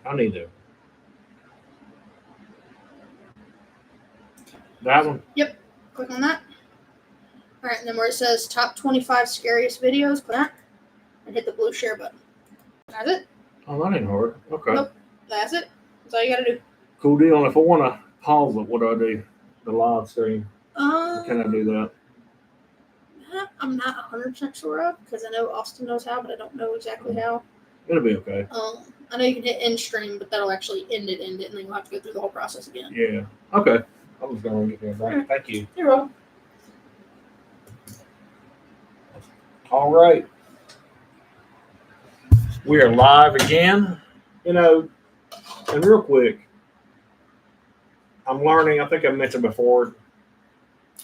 I need to. That one? Yep. Click on that. All right, and then where it says top 25 scariest videos, click that, and hit the blue share button. That's it. Oh, that ain't hard. Okay. Nope. That's it. That's all you gotta do. Cool deal. And if I want to pause it, what do I do? The live stream. Can I do that? I'm not 100% sure of, because I know Austin knows how, but I don't know exactly how. It'll be okay. I know you can hit end stream, but that'll actually end it, and then you'll have to go through the whole process again. Yeah. Okay. I'm just going to get there. Right. Thank you. You're welcome. All right. We are live again. You know, and real quick, I'm learning, I think I mentioned before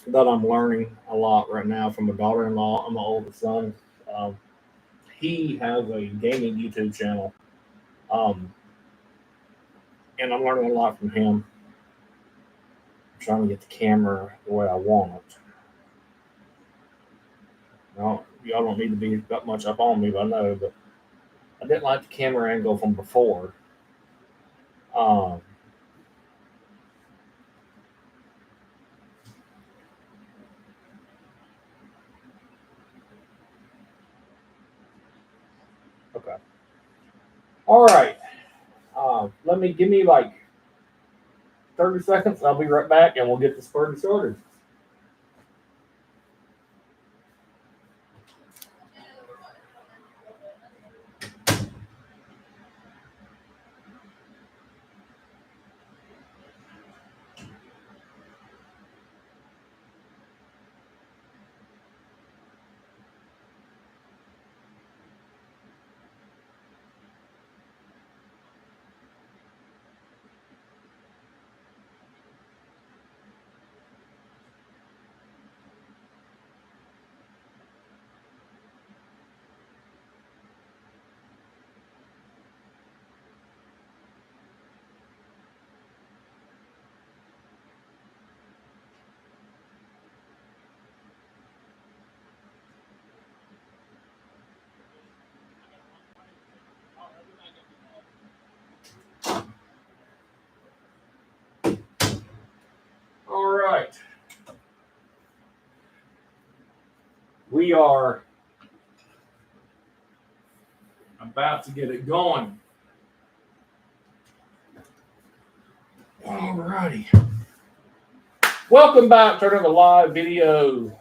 that I'm learning a lot right now from my daughter-in-law. I'm my oldest son. He has a gaming YouTube channel. And I'm learning a lot from him. I'm trying to get the camera the way I want it. Now, y'all don't need to be that much up on me, but I know, but I didn't like the camera angle from before. Okay. All right. Give me like 30 seconds. I'll be right back, and we'll get this party started. All right. We are about to get it going. All righty. Welcome back to another live video.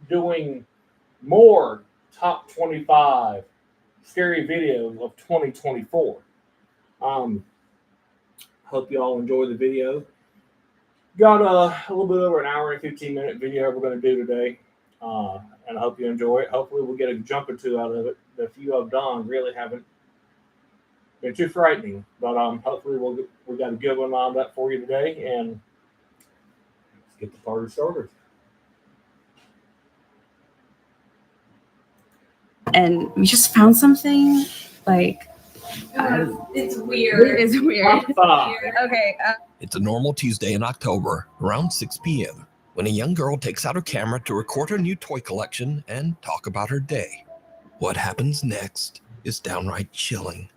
Doing more top 25 scary videos of 2024. Hope you all enjoy the video. Got a little bit over an hour and 15-minute video we're going to do today. And I hope you enjoy it. Hopefully we'll get a jump or two out of it. The few I've done really haven't been too frightening. But hopefully we got a good one lined up for you today. And let's get the party started. And we just found something like it's weird. It is weird. Okay. It's a normal Tuesday in October, around 6 p.m., when a young girl takes out her camera to record her new toy collection and talk about her day. What happens next is downright chilling.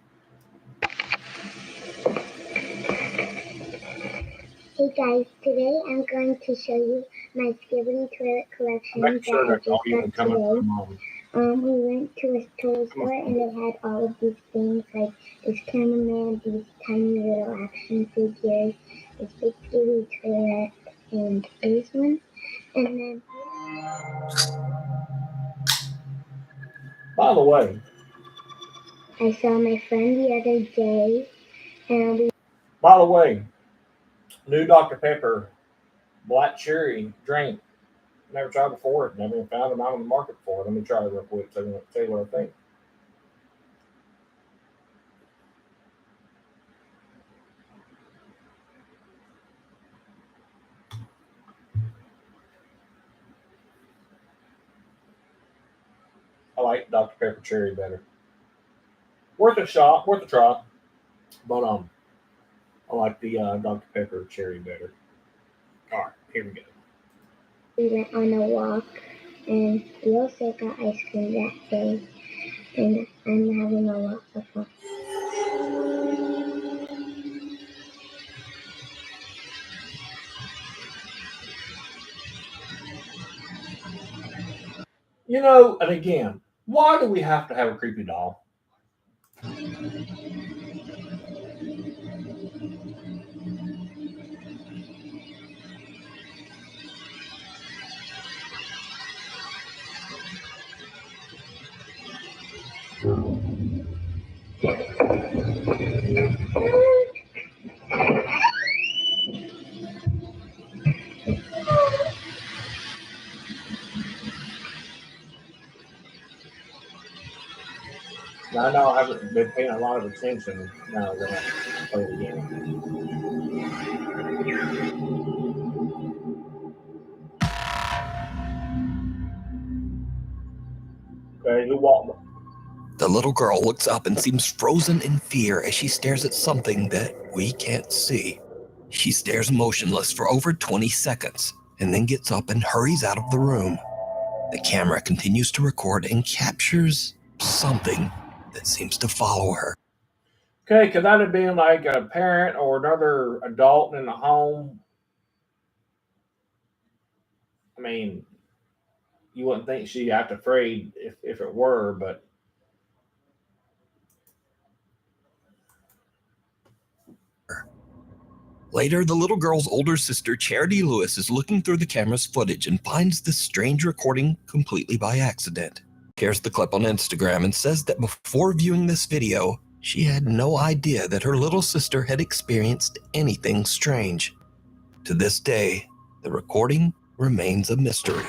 Hey guys, today I'm going to show you my Skibidi toilet collection that I just got today. We went to a toy store and they had all of these things like this cameraman, these tiny little action figures, this big Skibidi toilet, and this one. And then, by the way, I saw my friend the other day, and new Dr. Pepper black cherry drink. Never tried before. Never even found them out on the market before. Let me try it real quick so I can tell you what I think. I like Dr. Pepper cherry better. Worth a shot, worth a try. But I like the Dr. Pepper cherry better. All right, here we go. We went on a walk, and we also got ice cream that day, and I'm having a lot of fun. You know, and again, why do we have to have a creepy doll? Now, I know I haven't been paying a lot of attention now when I play the game. Okay, who walked? The little girl looks up and seems frozen in fear as she stares at something that we can't see. She stares motionless for over 20 seconds and then gets up and hurries out of the room. The camera continues to record and captures something that seems to follow her. Okay, could that have been like a parent or another adult in the home? I mean, you wouldn't think she'd act afraid if it were, but Later, the little girl's older sister, Charity Lewis, is looking through the camera's footage and finds this strange recording completely by accident. Shares the clip on Instagram and says that before viewing this video, she had no idea that her little sister had experienced anything strange. To this day, the recording remains a mystery.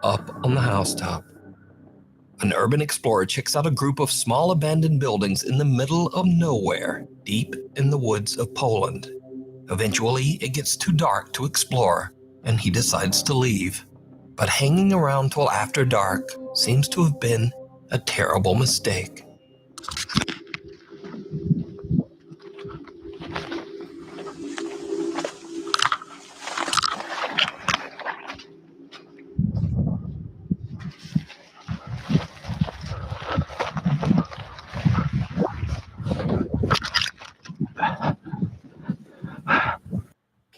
Up on the housetop, an urban explorer checks out a group of small abandoned buildings in the middle of nowhere, deep in the woods of Poland. Eventually, it gets too dark to explore, and he decides to leave. But hanging around till after dark seems to have been a terrible mistake.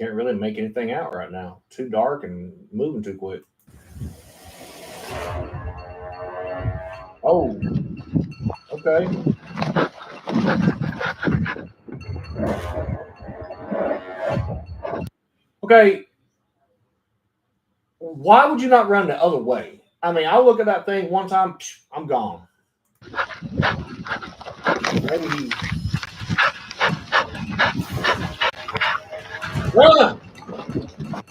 can't really make anything out right now. Too dark and moving too quick. Oh, okay. Okay. Why would you not run the other way? I mean, I look at that thing one time, I'm gone. Maybe he... Run!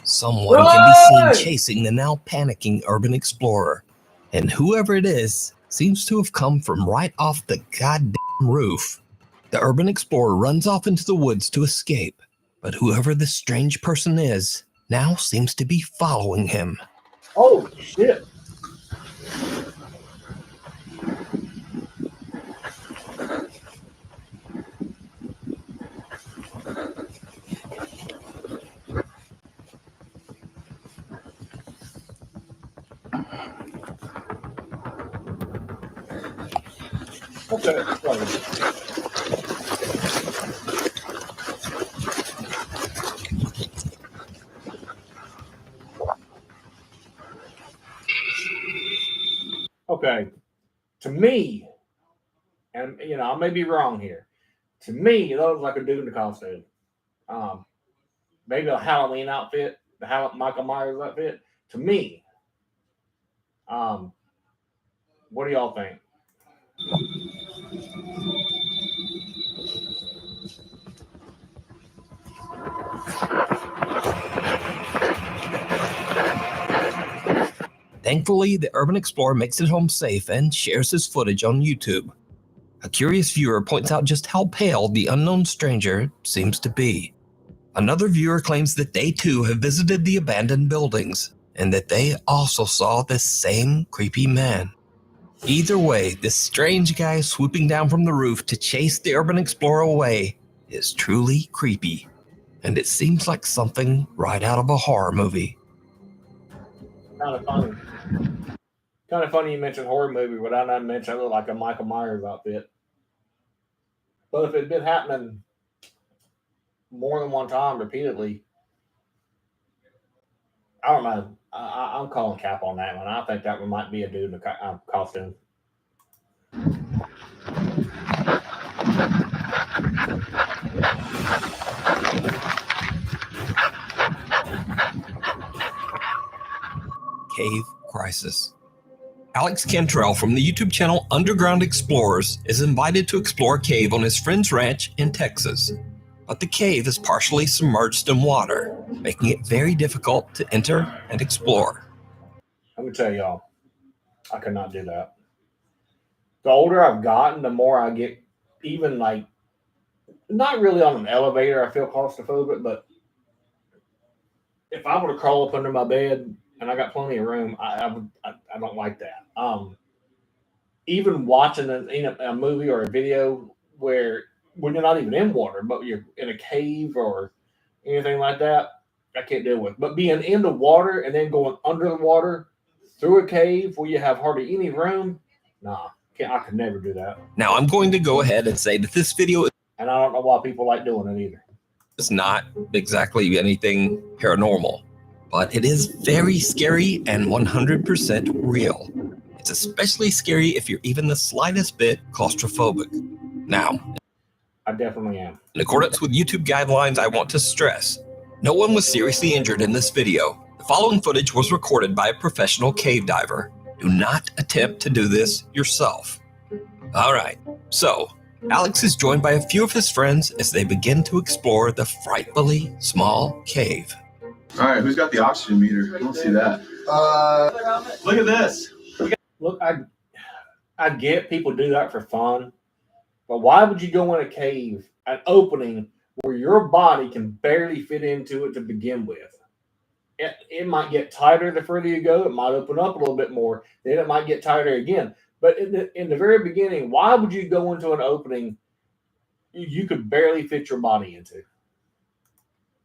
Someone can be seen chasing the now panicking urban explorer, and whoever it is seems to have come from right off the goddamn roof. The urban explorer runs off into the woods to escape, but whoever this strange person is now seems to be following him. Oh, shit. Okay, okay. To me, and you know, I may be wrong here. To me, it looks like a dude in the costume. Maybe a Halloween outfit, the Michael Myers outfit. To me, what do y'all think? Thankfully, the urban explorer makes it home safe and shares his footage on YouTube. A curious viewer points out just how pale the unknown stranger seems to be. Another viewer claims that they too have visited the abandoned buildings and that they also saw this same creepy man. Either way, this strange guy swooping down from the roof to chase the urban explorer away is truly creepy, and it seems like something right out of a horror movie. Kind of funny. Kind of funny you mentioned horror movie without not mentioning it looked like a Michael Myers outfit. But if it had been happening more than one time repeatedly, I don't know. I'm calling cap on that one. I think that one might be a dude in a costume. Cave Crisis. Alex Cantrell from the YouTube channel Underground Explorers is invited to explore a cave on his friend's ranch in Texas. But the cave is partially submerged in water, making it very difficult to enter and explore. Let me tell y'all, I could not do that. The older I've gotten, the more I get, even like, not really on an elevator, I feel claustrophobic, but if I were to crawl up under my bed and I got plenty of room, I don't like that. Even watching a movie or a video where when you're not even in water, but you're in a cave or anything like that, I can't deal with. But being in the water and then going under the water through a cave where you have hardly any room, nah, I could never do that. Now I'm going to go ahead and say that this video And I don't know why people like doing it either. is not exactly anything paranormal, but it is very scary and 100% real. It's especially scary if you're even the slightest bit claustrophobic. Now, I definitely am. in accordance with YouTube guidelines, I want to stress, no one was seriously injured in this video. The following footage was recorded by a professional cave diver. Do not attempt to do this yourself. All right, so Alex is joined by a few of his friends as they begin to explore the frightfully small cave. All right, who's got the oxygen meter? I don't see that. Look at this. Look, I get people do that for fun, but why would you go in a cave, an opening where your body can barely fit into it to begin with? It might get tighter the further you go. It might open up a little bit more. Then it might get tighter again. But in the very beginning, why would you go into an opening you could barely fit your body into? You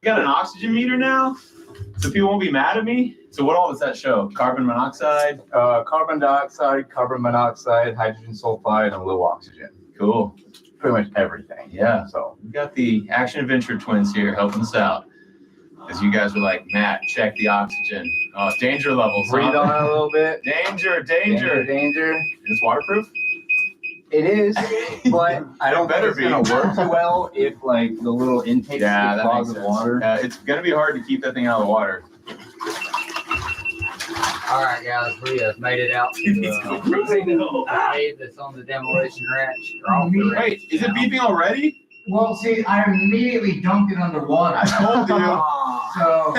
got an oxygen meter now? So people won't be mad at me? So what all does that show? Carbon monoxide? Carbon dioxide, carbon monoxide, hydrogen sulfide, and low oxygen. Cool. Pretty much everything. Yeah. So we got the Action Adventure twins here helping us out. As you guys were like, Matt, check the oxygen. Oh, danger levels. Breathe on it a little bit. Danger. Danger. It's waterproof? It is, but I don't think Better it's going be. to work too well if like the little intakes Yeah, get that makes clogged with sense. water. It's going to be hard to keep that thing out of the water. All right, guys, we have made it out to the cave that's on the demolition ranch. Or off the ranch Wait, is it now. beeping already? Well, see, I immediately dumped it underwater. I told you. So,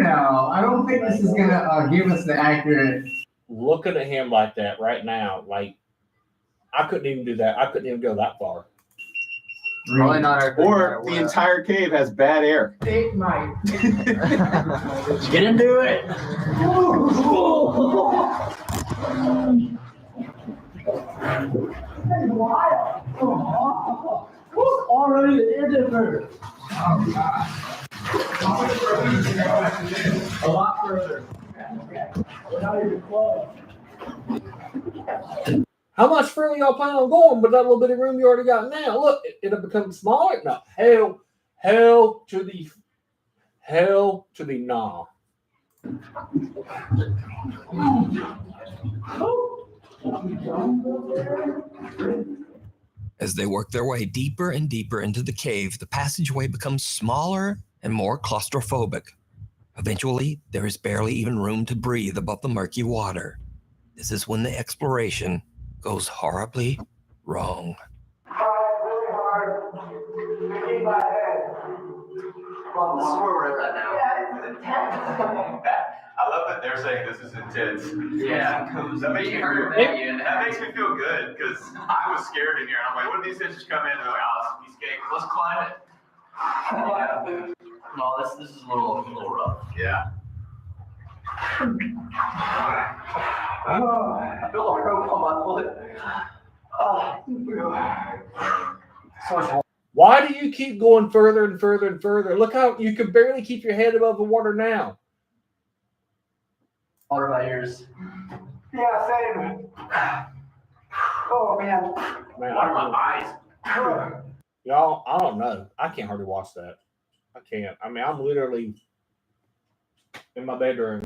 I don't think this is gonna give us the accurate. Looking at him like that right now, like I couldn't even do that. I couldn't even go that far. Probably not everything. Or the entire cave has bad air. It might. Get into it. Already in her. A lot further. We're not even close. How much further y'all plan on going with that little bit of room you already got now? Look, it'll become smaller. No, hell to the nah. As they work their way deeper and deeper into the cave, the passageway becomes smaller and more claustrophobic. Eventually, there is barely even room to breathe above the murky water. This is when the exploration goes horribly wrong. Well, this is where we're at now. I love that they're saying this is intense. Yeah. That makes me Heard feel, that, you know. that makes me feel good because I was scared in here. I'm like, what if these things just come in and they're like, oh, this is escape. Let's climb it. Yeah. No, this is a little rough. Yeah. I feel a rope on my foot. Why do you keep going further and further and further? Look how you can barely keep your head above the water now. Water my ears. Yeah, same. Oh, man. Man, Water my eyes. y'all, I don't know. I can't hardly watch that. I can't. I mean, I'm literally in my bedroom,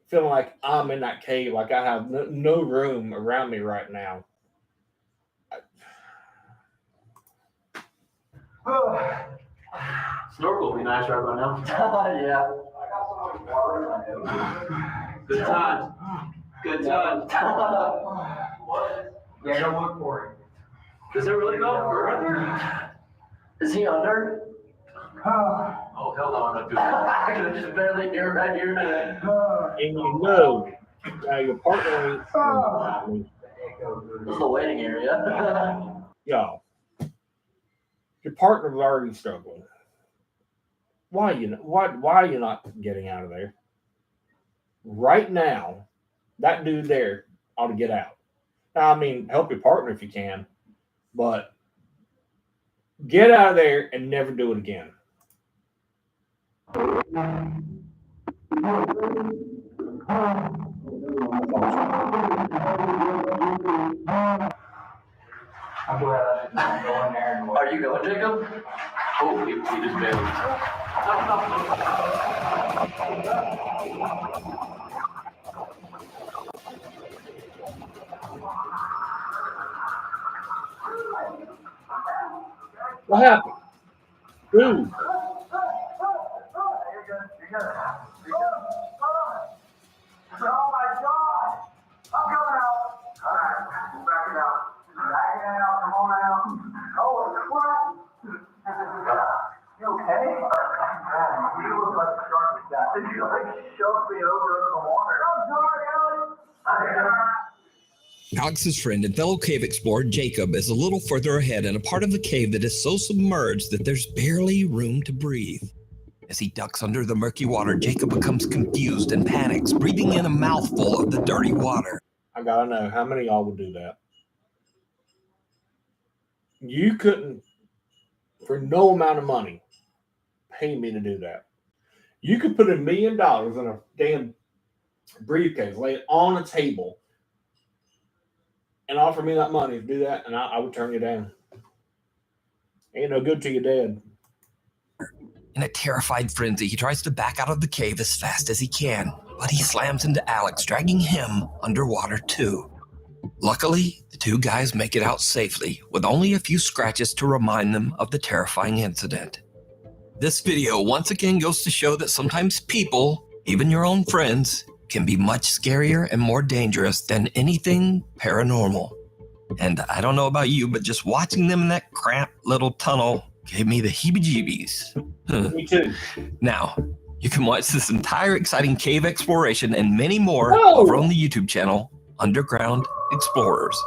feeling like I'm in that cave, like I have no room around me right now. Snorkel would be nice right about now. Yeah. Good times. Good times. Yeah, don't look for it. Does it really go further? Is he under? Oh, hell no, I'm not doing that. I can just barely hear right here today. And you know, your partner ain't. This is the waiting area. Y'all, your partner's already struggling. Why are you not getting out of there? Right now, that dude there ought to get out. Now, I mean, help your partner if you can, but get out of there and never do it again. I'm glad I didn't go in there and Are you going, Jacob? Hopefully, he just barely. What happened? Dude. Oh my God! I'm coming out. All right, back it out. Back it out. Come on out. Oh, crap! You okay? You look like a shark with that. Did you like shove me over in the water? I'm sorry, Alex. Alex's friend and fellow cave explorer Jacob is a little further ahead in a part of the cave that is so submerged that there's barely room to breathe. As he ducks under the murky water, Jacob becomes confused and panics, breathing in a mouthful of the dirty water. I gotta know, how many of y'all would do that? You couldn't, for no amount of money, pay me to do that. You could put $1 million in a damn briefcase, lay it on a table, and offer me that money to do that, and I would turn you down. Ain't no good till you're dead. In a terrified frenzy, he tries to back out of the cave as fast as he can, but he slams into Alex, dragging him underwater too. Luckily, the two guys make it out safely, with only a few scratches to remind them of the terrifying incident. This video once again goes to show that sometimes people, even your own friends, can be much scarier and more dangerous than anything paranormal. And I don't know about you, but just watching them in that cramped little tunnel gave me the heebie-jeebies. Me too. Now, you can watch this entire exciting cave exploration and many more Whoa! over on the YouTube channel, Underground Explorers.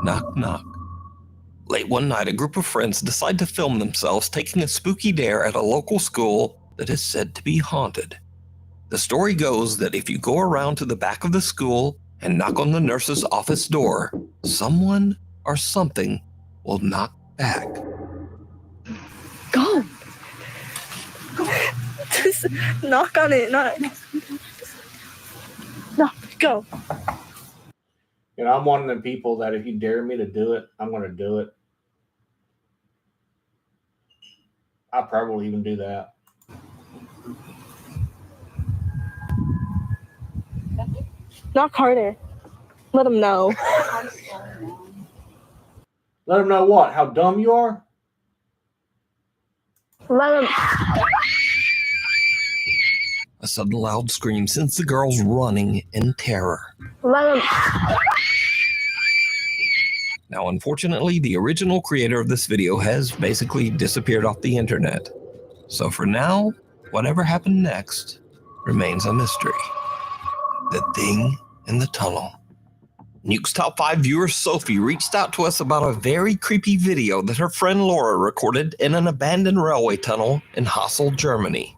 Knock, knock. Late one night, a group of friends decide to film themselves taking a spooky dare at a local school that is said to be haunted. The story goes that if you go around to the back of the school and knock on the nurse's office door, someone or something will knock back. Go. Just knock on it. No, go. You know, I'm one of them people that if you dare me to do it, I'm going to do it. I'll probably even do that. Knock harder. Let them know. Let them know what? How dumb you are? Let them. A sudden loud scream sends the girls running in terror. Let them. Now, unfortunately, the original creator of this video has basically disappeared off the internet. So for now, whatever happened next remains a mystery. The thing in the tunnel. Nuke's Top 5 viewer Sophie reached out to us about a very creepy video that her friend Laura recorded in an abandoned railway tunnel in Hassel, Germany.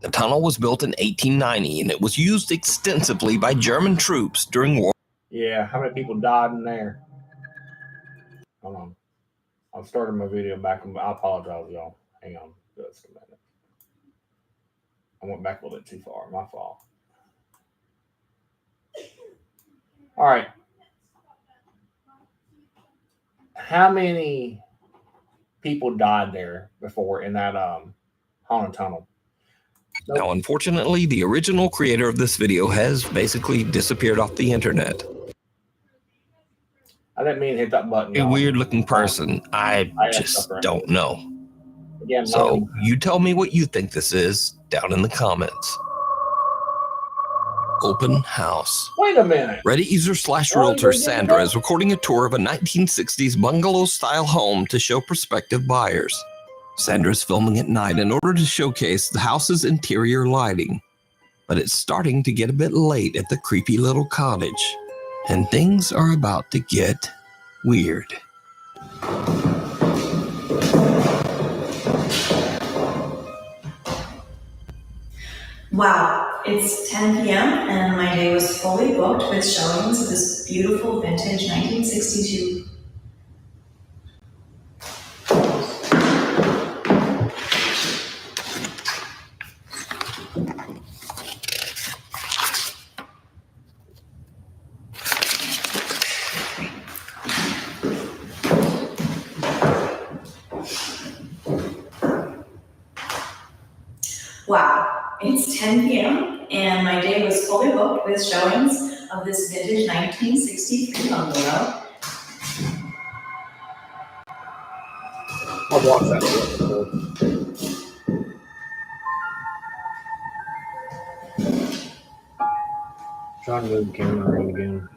The tunnel was built in 1890 and it was used extensively by German troops during World War. Yeah, how many people died in there? Hold on. I'm starting my video back. I apologize, y'all. Hang on just a minute. I went back a little bit too far. My fault. All right. How many people died there before in that haunted tunnel? Now, unfortunately, the original creator of this video has basically disappeared off the internet. I didn't mean to hit that button. A weird looking person. I just don't know. Again, So you tell me what you think this is down in the comments. Open house. Wait a minute. Reddit user / realtor Sandra is recording a tour of a 1960s bungalow-style home to show prospective buyers. Sandra's filming at night in order to showcase the house's interior lighting. But it's starting to get a bit late at the creepy little cottage, and things are about to get weird. Wow, it's 10 p.m. and my day was fully booked with showings of this beautiful vintage 1962. Wow, it's 10 p.m. and my day was fully booked with showings of this vintage 1963 bungalow. I'll watch that. Trying to move the camera around again.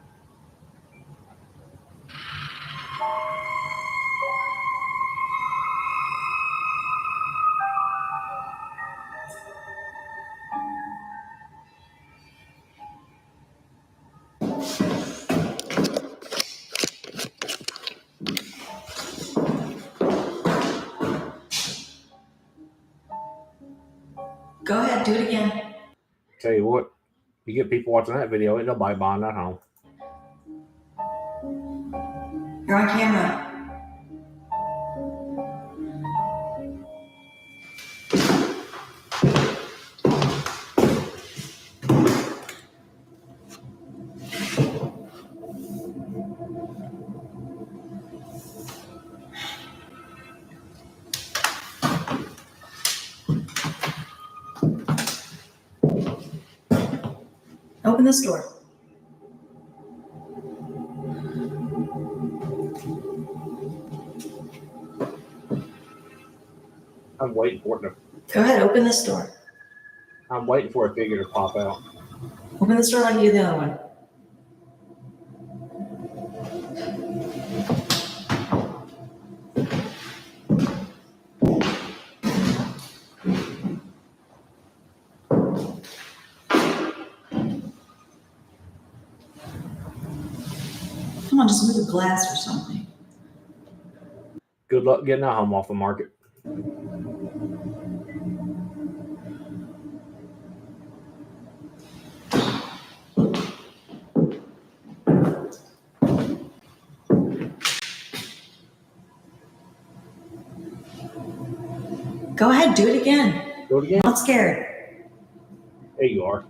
Go ahead, do it again. Tell you what, you get people watching that video, ain't nobody buying that home. You're on camera. Open this door. I'm waiting for it to. Go ahead, open this door. I'm waiting for a figure to pop out. Open this door like you do the other one. Come on, just move the glass or something. Good luck getting that home off the market. Go ahead, do it again. Do it again. I'm not scared. There you are.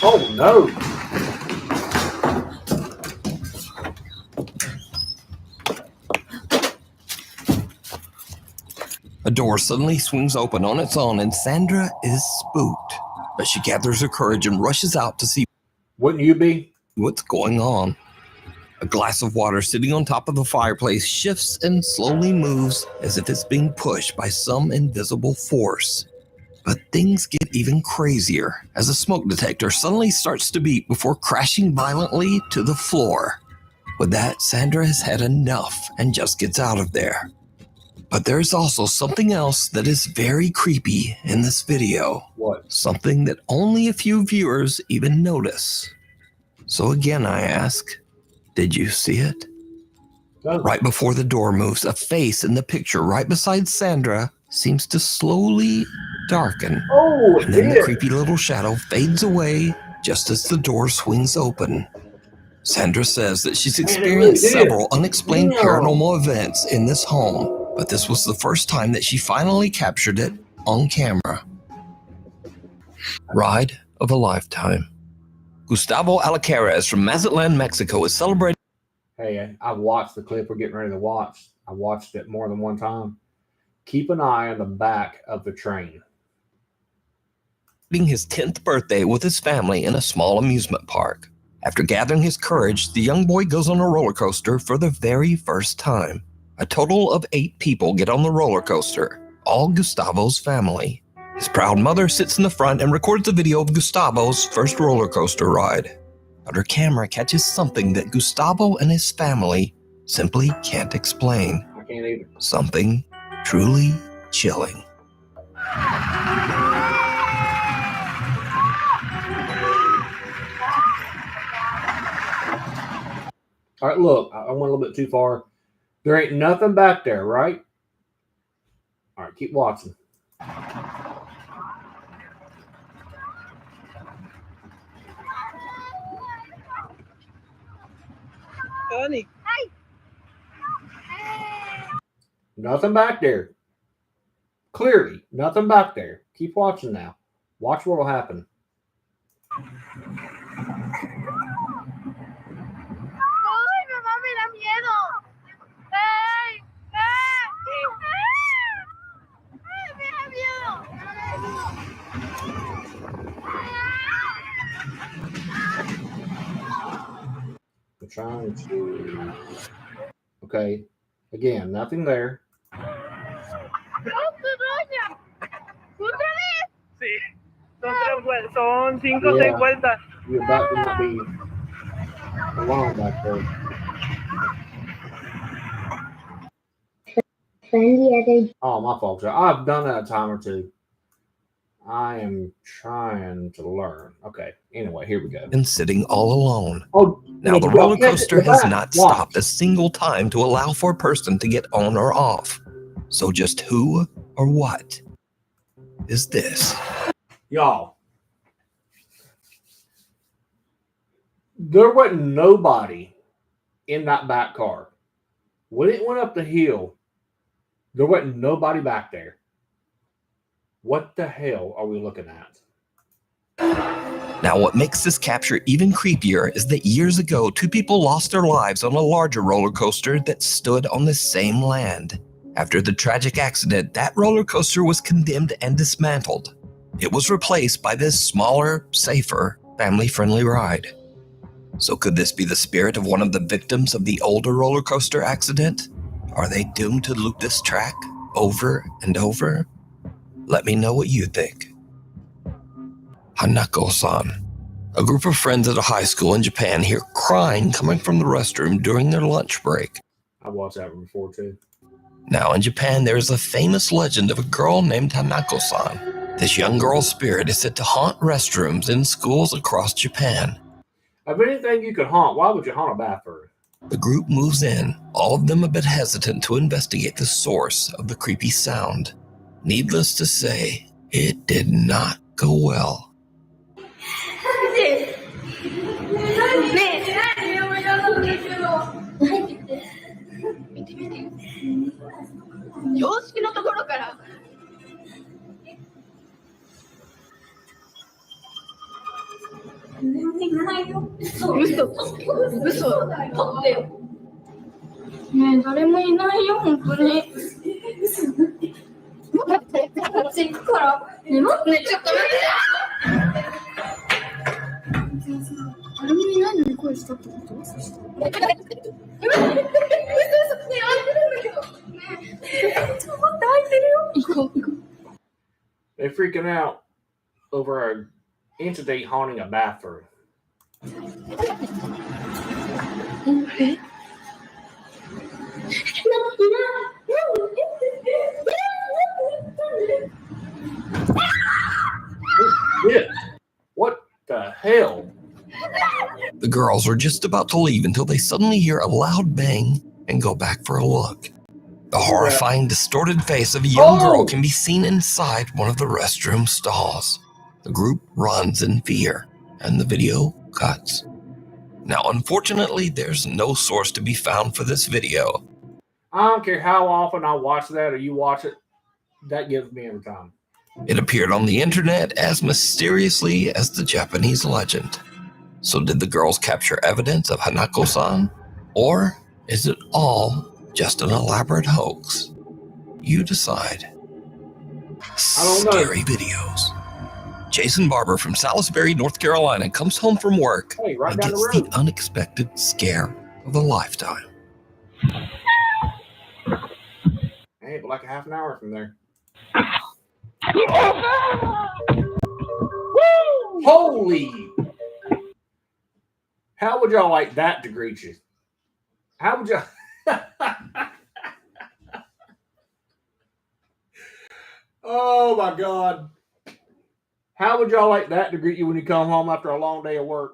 Oh no! A door suddenly swings open on its own and Sandra is spooked. But she gathers her courage and rushes out to see Wouldn't you be? what's going on. A glass of water sitting on top of the fireplace shifts and slowly moves as if it's being pushed by some invisible force. But things get even crazier as a smoke detector suddenly starts to beep before crashing violently to the floor. With that, Sandra has had enough and just gets out of there. But there's also something else that is very creepy in this video. What? Something that only a few viewers even notice. So again, I ask, did you see it? No. Right before the door moves, a face in the picture right beside Sandra seems to slowly darken. Oh, And then the creepy little shadow fades away just as the door swings open. Sandra says that she's experienced several unexplained paranormal events in this home, but this was the first time that she finally captured it on camera. Ride of a lifetime. Gustavo Alacaraz from Mazatlan, Mexico is celebrating. Hey, I watched the clip we're getting ready to watch. I watched it more than one time. Keep an eye on the back of the train. His 10th birthday with his family in a small amusement park. After gathering his courage, the young boy goes on a roller coaster for the very first time. A total of 8 people get on the roller coaster, all Gustavo's family. His proud mother sits in the front and records a video of Gustavo's first roller coaster ride. But her camera catches something that Gustavo and his family simply can't explain. I can't either. Something truly chilling. All right, look, I went a little bit too far. There ain't nothing back there, right? All right, keep watching. Honey. Nothing back there. Clearly, nothing back there. Keep watching now. Watch what will happen. I'm trying to. Okay. Again, nothing there. Sí, son 5 o 6 vueltas. You're about to not be alone back there. Oh, my fault. I've done that a time or two. I am trying to learn. Okay. Anyway, here we go. And sitting all alone. Oh, now the roller coaster has not stopped a single time to allow for a person to get on or off. So just who or what is this? Y'all, there wasn't nobody in that back car. When it went up the hill, there wasn't nobody back there. What the hell are we looking at? Now, what makes this capture even creepier is that years ago, 2 people lost their lives on a larger roller coaster that stood on the same land. After the tragic accident, that roller coaster was condemned and dismantled. It was replaced by this smaller, safer, family-friendly ride. So could this be the spirit of one of the victims of the older roller coaster accident? Are they doomed to loop this track over and over? Let me know what you think. Hanako-san. A group of friends at a high school in Japan hear crying coming from the restroom during their lunch break. I watched that one before too. Now in Japan, there is a famous legend of a girl named Hanako-san. This young girl's spirit is said to haunt restrooms in schools across Japan. Of anything you could haunt, why would you haunt a bathroom? The group moves in, all of them a bit hesitant to investigate the source of the creepy sound. Needless to say, it did not go well. They're freaking out over an incident haunting a bathroom. What the hell? The girls are just about to leave until they suddenly hear a loud bang and go back for a look. The horrifying, distorted face of a young girl can be seen inside one of the restroom stalls. The group runs in fear, and the video cuts. Now, unfortunately, there's no source to be found for this video. I don't care how often I watch that or you watch it, that gives me every time. It appeared on the internet as mysteriously as the Japanese legend. So did the girls capture evidence of Hanako-san? Or is it all just an elaborate hoax? You decide. I don't know. Scary videos. Jason Barber from Salisbury, North Carolina comes home from work and gets the unexpected scare of a lifetime. Hey, but like a half an hour from there. Holy! How would y'all like that to greet you? How would y'all? Oh my God. How would y'all like that to greet you when you come home after a long day of work?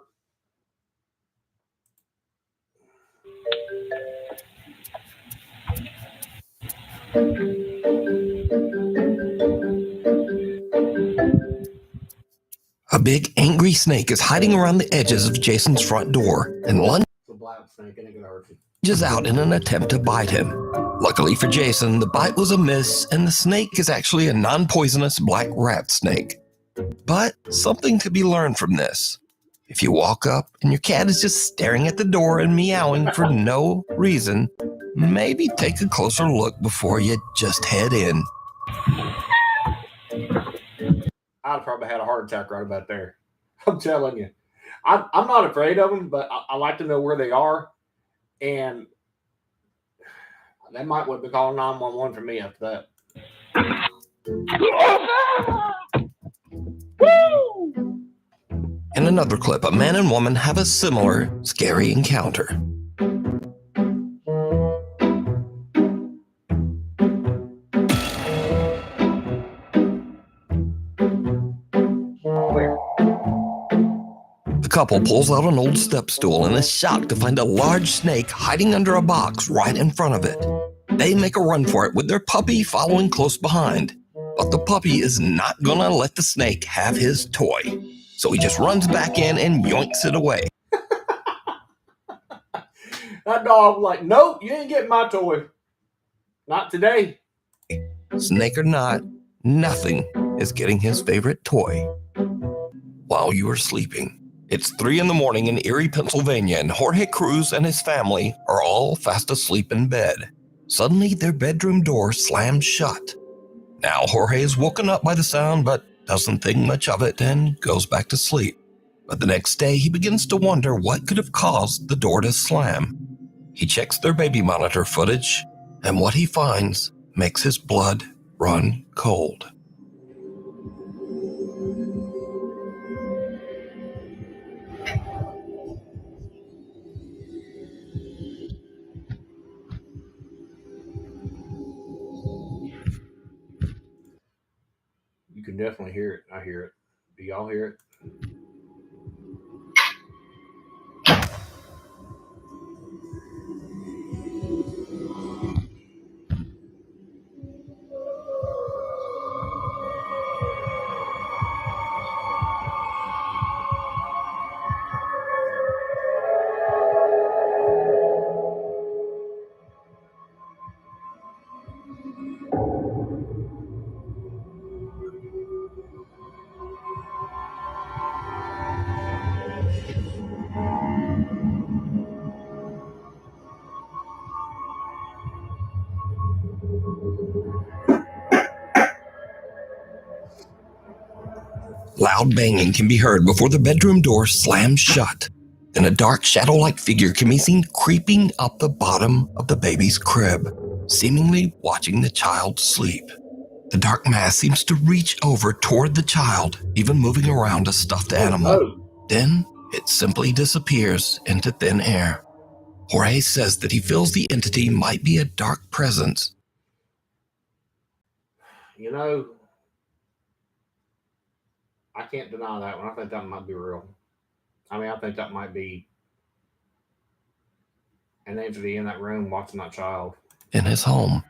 A big angry snake is hiding around the edges of Jason's front door and lunges out in an attempt to bite him. Luckily for Jason, the bite was a miss and the snake is actually a non-poisonous black rat snake. But something to be learned from this. If you walk up and your cat is just staring at the door and meowing for no reason, maybe take a closer look before you just head in. I'd probably had a heart attack right about there. I'm telling you. I'm not afraid of them, but I like to know where they are. And they might would be calling 911 for me after that. In another clip, a man and woman have a similar scary encounter. The couple pulls out an old step stool and is shocked to find a large snake hiding under a box right in front of it. They make a run for it with their puppy following close behind. But the puppy is not gonna let the snake have his toy. So he just runs back in and yoinks it away. That dog was like, nope, you ain't getting my toy. Not today. Snake or not, nothing is getting his favorite toy while you are sleeping. It's 3 a.m. in Erie, Pennsylvania, and Jorge Cruz and his family are all fast asleep in bed. Suddenly, their bedroom door slams shut. Now, Jorge is woken up by the sound, but doesn't think much of it and goes back to sleep. But the next day, he begins to wonder what could have caused the door to slam. He checks their baby monitor footage, and what he finds makes his blood run cold. You can definitely hear it. I hear it. Do y'all hear it? Loud banging can be heard before the bedroom door slams shut. Then a dark shadow-like figure can be seen creeping up the bottom of the baby's crib, seemingly watching the child sleep. The dark mass seems to reach over toward the child, even moving around a stuffed animal. Then it simply disappears into thin air. Jorge says that he feels the entity might be a dark presence. You know, I can't deny that one. I think that might be real. I mean, I think that might be an entity in that room watching that child. In his home.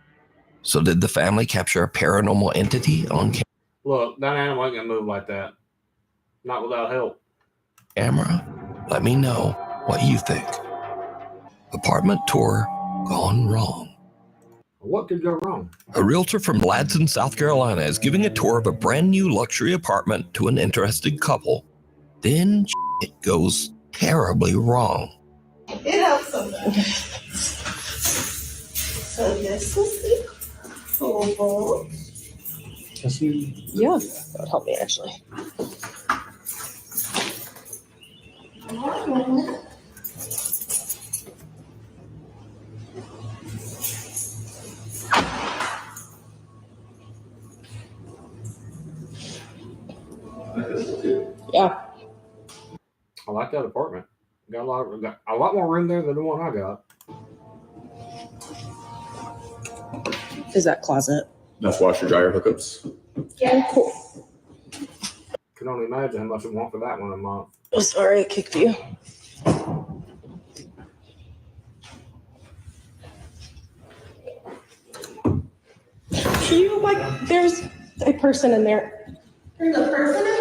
So did the family capture a paranormal entity on Look, that animal ain't gonna move like that. Not without help. camera? Let me know what you think. Apartment tour gone wrong. What could go wrong? A realtor from Ladson, South Carolina is giving a tour of a brand new luxury apartment to an interested couple. Then it goes terribly wrong. It helps sometimes. So this is the oval. Yeah, that would help me actually. Yeah. I like that apartment. Got a lot more room there than the one I got. Is that closet? That's washer dryer hookups. Yeah, cool. Can only imagine how much I want for that one a month. Oh, sorry, I kicked you. You like, there's a person in there. There's a person in there?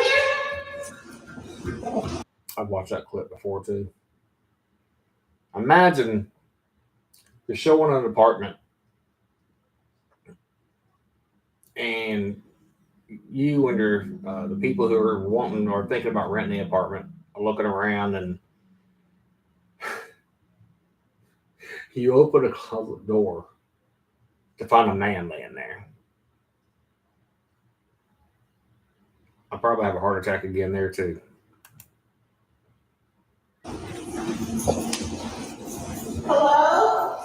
I've watched that clip before too. Imagine you're showing an apartment and you and your the people who are wanting or thinking about renting the apartment are looking around and you open a closet door to find a man laying there. I'll probably have a heart attack again there too. Hello?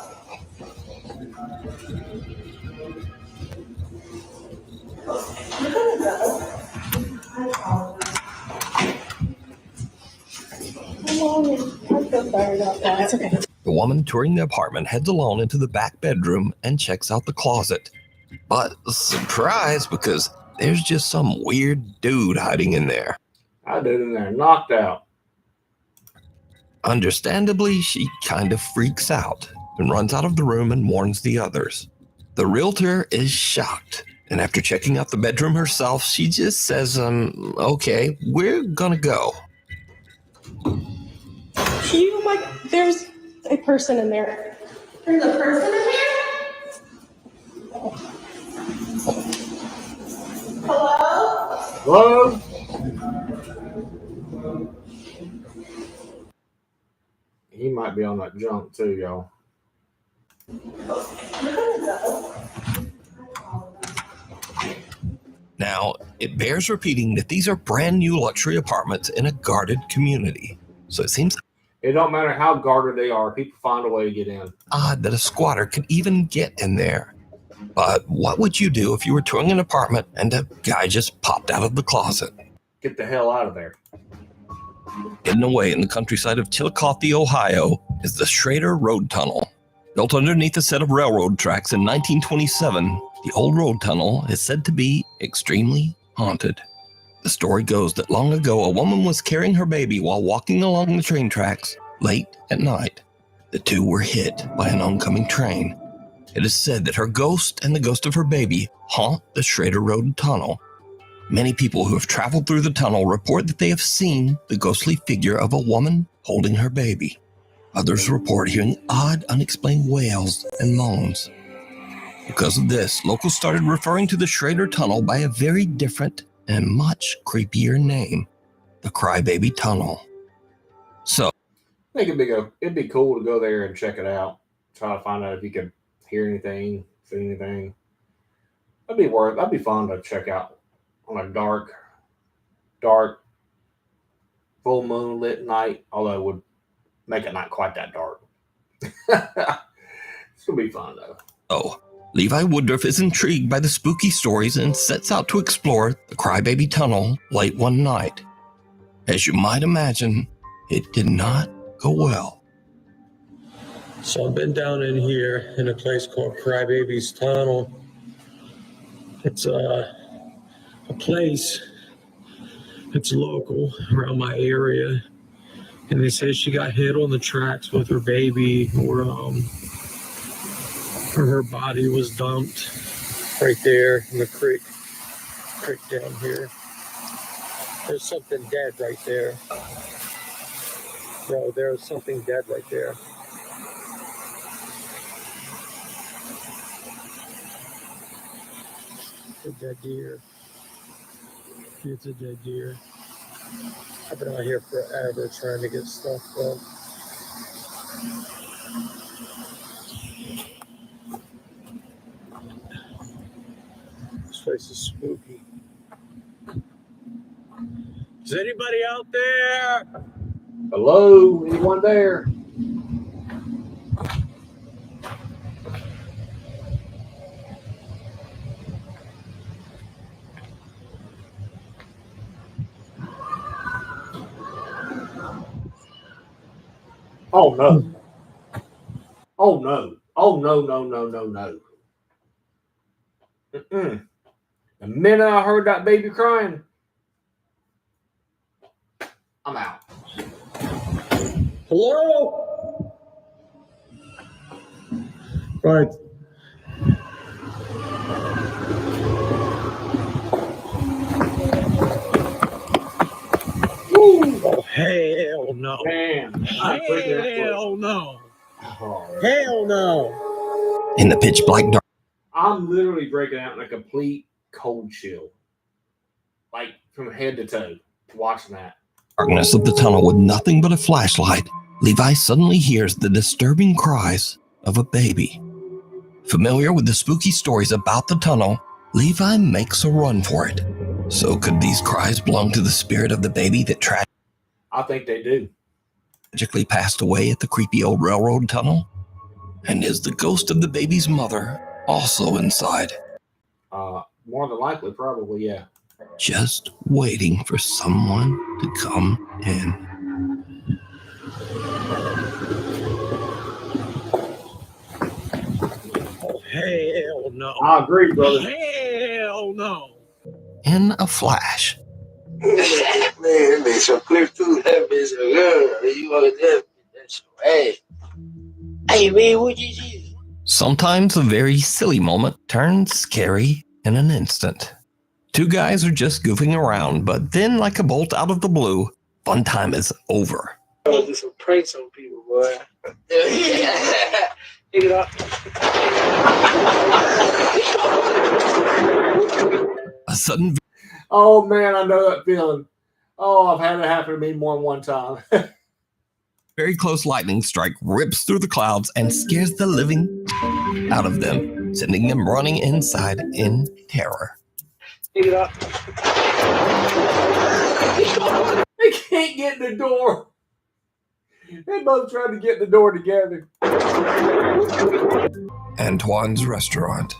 I'm so sorry about that. That's okay. The woman touring the apartment heads alone into the back bedroom and checks out the closet. But surprise, because there's just some weird dude hiding in there. I did in there, knocked out. Understandably, she kind of freaks out and runs out of the room and warns the others. The realtor is shocked, and after checking out the bedroom herself, she just says, okay, we're gonna go. You like, there's a person in there. There's a person in there? Hello? Hello? He might be on that jump too, y'all. Now, it bears repeating that these are brand new luxury apartments in a guarded community. So it seems It don't matter how guarded they are, people find a way to get in. odd that a squatter could even get in there. But what would you do if you were touring an apartment and a guy just popped out of the closet? Get the hell out of there. Hidden away in the countryside of Chillicothe, Ohio, is the Schrader Road Tunnel. Built underneath a set of railroad tracks in 1927, the old road tunnel is said to be extremely haunted. The story goes that long ago, a woman was carrying her baby while walking along the train tracks late at night. The two were hit by an oncoming train. It is said that her ghost and the ghost of her baby haunt the Schrader Road Tunnel. Many people who have traveled through the tunnel report that they have seen the ghostly figure of a woman holding her baby. Others report hearing odd, unexplained wails and moans. Because of this, locals started referring to the Schrader Tunnel by a very different and much creepier name, the Crybaby Tunnel. So, I think it'd be cool to go there and check it out. Try to find out if you could hear anything, see anything. That'd be fun to check out on a dark, full moon lit night, although it would make it not quite that dark. It's gonna be fun though. Levi Woodruff is intrigued by the spooky stories and sets out to explore the Crybaby Tunnel late one night. As you might imagine, it did not go well. So I've been down in here in a place called Crybaby's Tunnel. It's a place that's local around my area. And they say she got hit on the tracks with her baby, or her body was dumped right there in the creek down here. There's something dead right there. Bro, there's something dead right there. It's a dead deer. It's a dead deer. I've been out here forever trying to get stuff done. This place is spooky. Is anybody out there? Hello, anyone there? Oh no. Oh no. Oh no, no, no, no, no. Mm-mm. The minute I heard that baby crying, I'm out. Hello? Right. Oh, hell no. Man, hell no. Hell no. In the pitch black dark. I'm literally breaking out in a complete cold chill. Like from head to toe, watching that. Darkness of the tunnel with nothing but a flashlight, Levi suddenly hears the disturbing cries of a baby. Familiar with the spooky stories about the tunnel, Levi makes a run for it. So could these cries belong to the spirit of the baby that I think they do. tragically passed away at the creepy old railroad tunnel? And is the ghost of the baby's mother also inside? More than likely, probably, yeah. Just waiting for someone to come in. Oh, hell no. I agree, brother. Hell no. In a flash, Man, that man so clear through that bitch. You want that? That's right. Hey, man, what you do? sometimes a very silly moment turns scary in an instant. Two guys are just goofing around, but then, like a bolt out of the blue, fun time is over. I'll do some pranks on people, boy. Pick it up. A sudden Oh man, I know that feeling. Oh, I've had it happen to me more than one time. very close lightning strike rips through the clouds and scares the living out of them, sending them running inside in terror. Pick it up. They can't get in the door. They both tried to get in the door together. Antoine's Restaurant.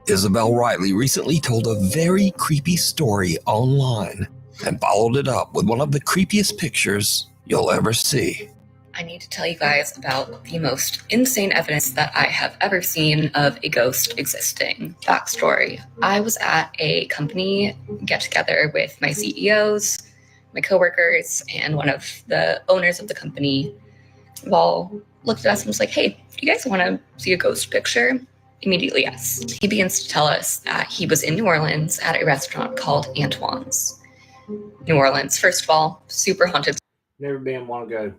Isabel Riley recently told a very creepy story online and followed it up with one of the creepiest pictures you'll ever see. I need to tell you guys about the most insane evidence that I have ever seen of a ghost existing. Backstory. I was at a company get-together with my CEOs, my coworkers, and one of the owners of the company. We all looked at us and was like, hey, do you guys want to see a ghost picture? Immediately, yes. He begins to tell us that he was in New Orleans at a restaurant called Antoine's. New Orleans, first of all, super haunted Never been, want to go.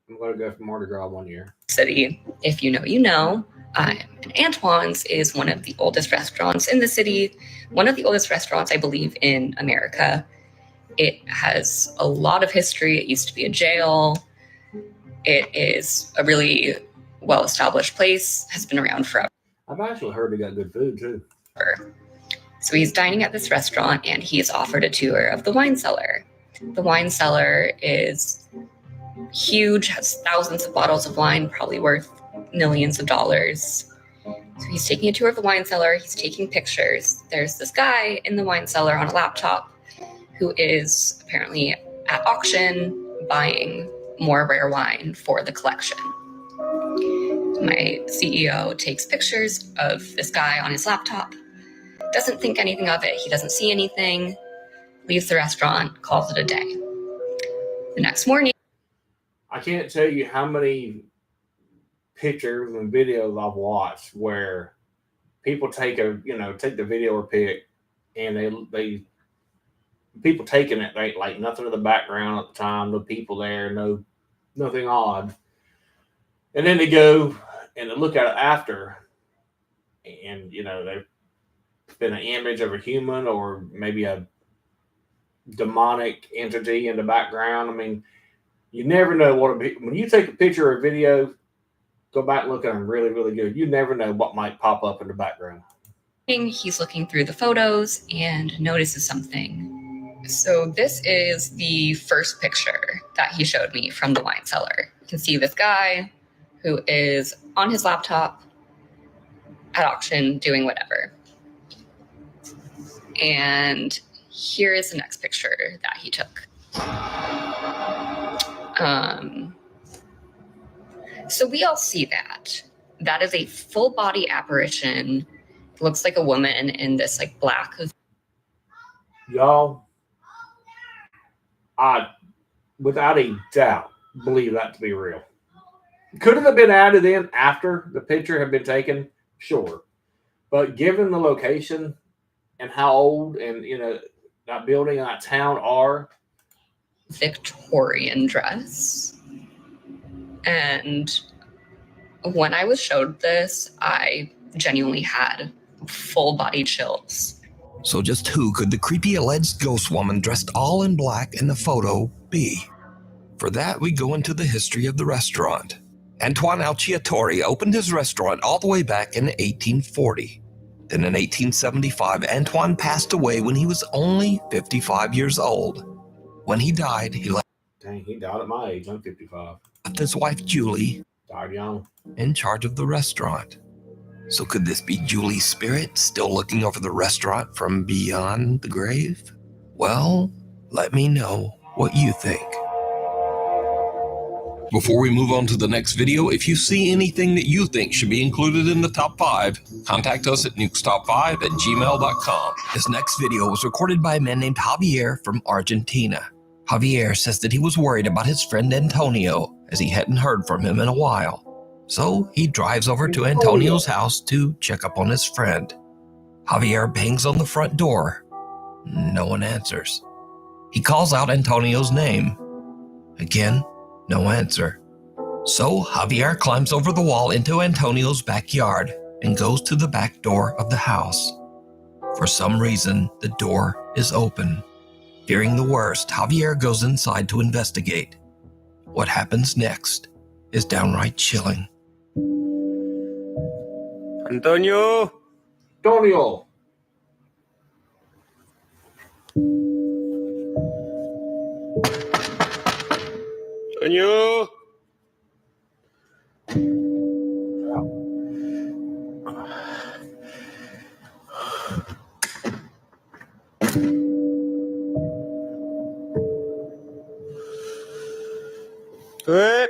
I'm going to go for Mardi Gras one year. city. If you know, you know. And Antoine's is one of the oldest restaurants in the city, one of the oldest restaurants, I believe, in America. It has a lot of history. It used to be a jail. It is a really well-established place, has been around forever. I've actually heard they got good food too. So he's dining at this restaurant and he is offered a tour of the wine cellar. The wine cellar is huge, has thousands of bottles of wine, probably worth millions of dollars. So he's taking a tour of the wine cellar. He's taking pictures. There's this guy in the wine cellar on a laptop who is apparently at auction buying more rare wine for the collection. My CEO takes pictures of this guy on his laptop, doesn't think anything of it. He doesn't see anything, leaves the restaurant, calls it a day. The next morning, I can't tell you how many pictures and videos I've watched where people take the video or pic, and they people taking it, they like nothing in the background at the time, no people there, nothing odd. And then they go and they look at it after, and they've been an image of a human or maybe a demonic entity in the background. I mean, you never know what when you take a picture or a video, go back and look at them really, really good. You never know what might pop up in the background. He's looking through the photos and notices something. So this is the first picture that he showed me from the wine cellar. You can see this guy who is on his laptop at auction doing whatever. And here is the next picture that he took. So we all see that. That is a full body apparition. It looks like a woman in this like black. Y'all, I, without a doubt, believe that to be real. Could it have been added in after the picture had been taken? Sure. But given the location and how old and, that building and that town are. Victorian dress. And when I was showed this, I genuinely had full body chills. So just who could the creepy alleged ghost woman dressed all in black in the photo be? For that, we go into the history of the restaurant. Antoine Alciatore opened his restaurant all the way back in 1840. Then in 1875, Antoine passed away when he was only 55 years old. When he died, he left. Dang, he died at my age. I'm 55. His wife, Julie, died young, in charge of the restaurant. So could this be Julie's spirit still looking over the restaurant from beyond the grave? Well, let me know what you think. Before we move on to the next video, if you see anything that you think should be included in the top 5, contact us at nukestop5@gmail.com. This next video was recorded by a man named Javier from Argentina. Javier says that he was worried about his friend Antonio, as he hadn't heard from him in a while. So he drives over to Antonio's house to check up on his friend. Javier bangs on the front door. No one answers. He calls out Antonio's name. Again, no answer. So Javier climbs over the wall into Antonio's backyard and goes to the back door of the house. For some reason, the door is open. Fearing the worst, Javier goes inside to investigate. What happens next is downright chilling. Antonio! Antonio! Antonio! Hey!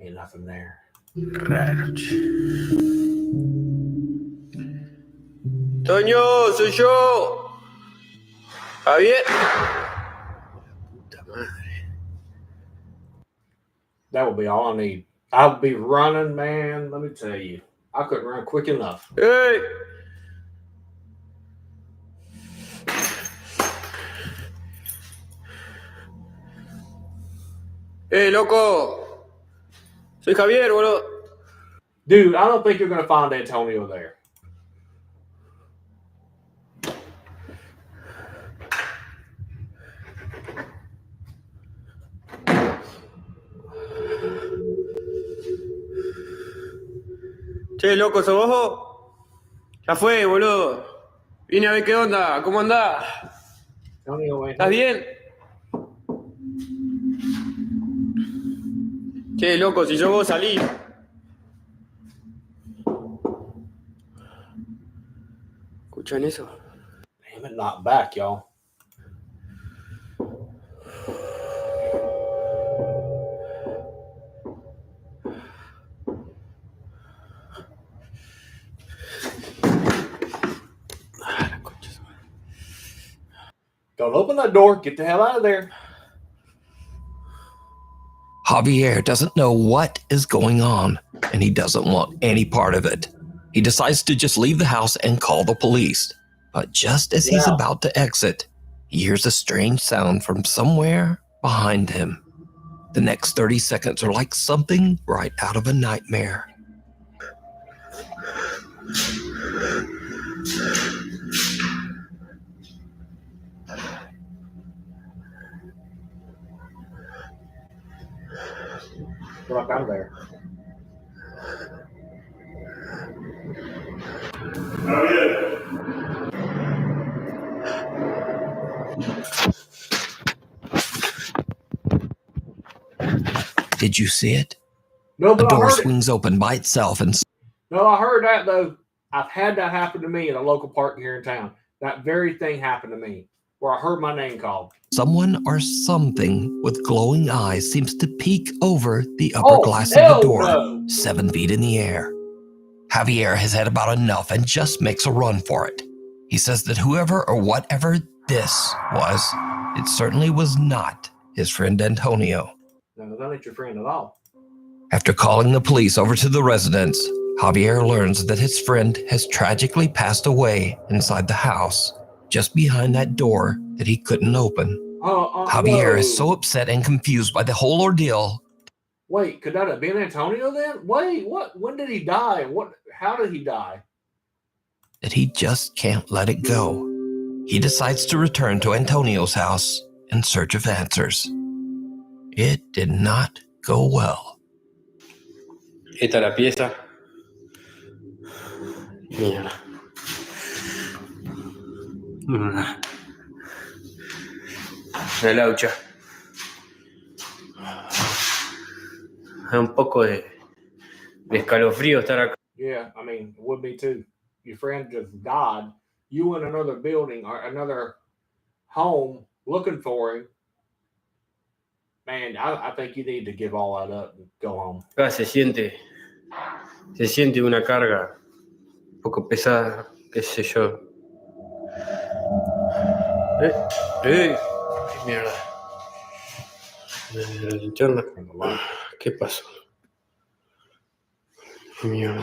Ain't nothing there. Toño, soy yo. Javier. That will be all I need. I'll be running, man. Let me tell you. I couldn't run quick enough. Hey. Hey, loco. Soy Javier, boludo. Dude, I don't think you're going to find Antonio there. Che, loco, ¿sos vos? Ya fue, boludo. Vine a ver qué onda. ¿Cómo andás? ¿Estás bien? Che, loco, si yo vos salí. ¿Escuchan eso? Damn it, not back, y'all. Don't open that door. Get the hell out of there. Javier doesn't know what is going on, and he doesn't want any part of it. He decides to just leave the house and call the police. But just as he's about to exit, he hears a strange sound from somewhere behind him. The next 30 seconds are like something right out of a nightmare. Walk out of there. Did you see it? No, The but I door heard it. swings open by itself and No, I heard that though. I've had that happen to me at a local park here in town. That very thing happened to me, where I heard my name called. someone or something with glowing eyes seems to peek over the upper glass of the door, 7 feet in the air. Javier has had about enough and just makes a run for it. He says that whoever or whatever this was, it certainly was not his friend Antonio. No, that ain't your friend at all. After calling the police over to the residence, Javier learns that his friend has tragically passed away inside the house, just behind that door that he couldn't open. Javier is so upset and confused by the whole ordeal. Wait, could that have been Antonio then? Wait, what? When did he die? How did he die? That he just can't let it go. He decides to return to Antonio's house in search of answers. It did not go well. Esta es la pieza. Mierda. La laucha. Es un poco de escalofrío estar acá. Yeah, I mean, it would be too. Your friend just died. You in another building or another home looking for him. Man, I think you need to give all that up and go home. Acá se siente una carga un poco pesada, qué sé yo. ¡Qué mierda! La linterna. ¿Qué pasó? Mierda.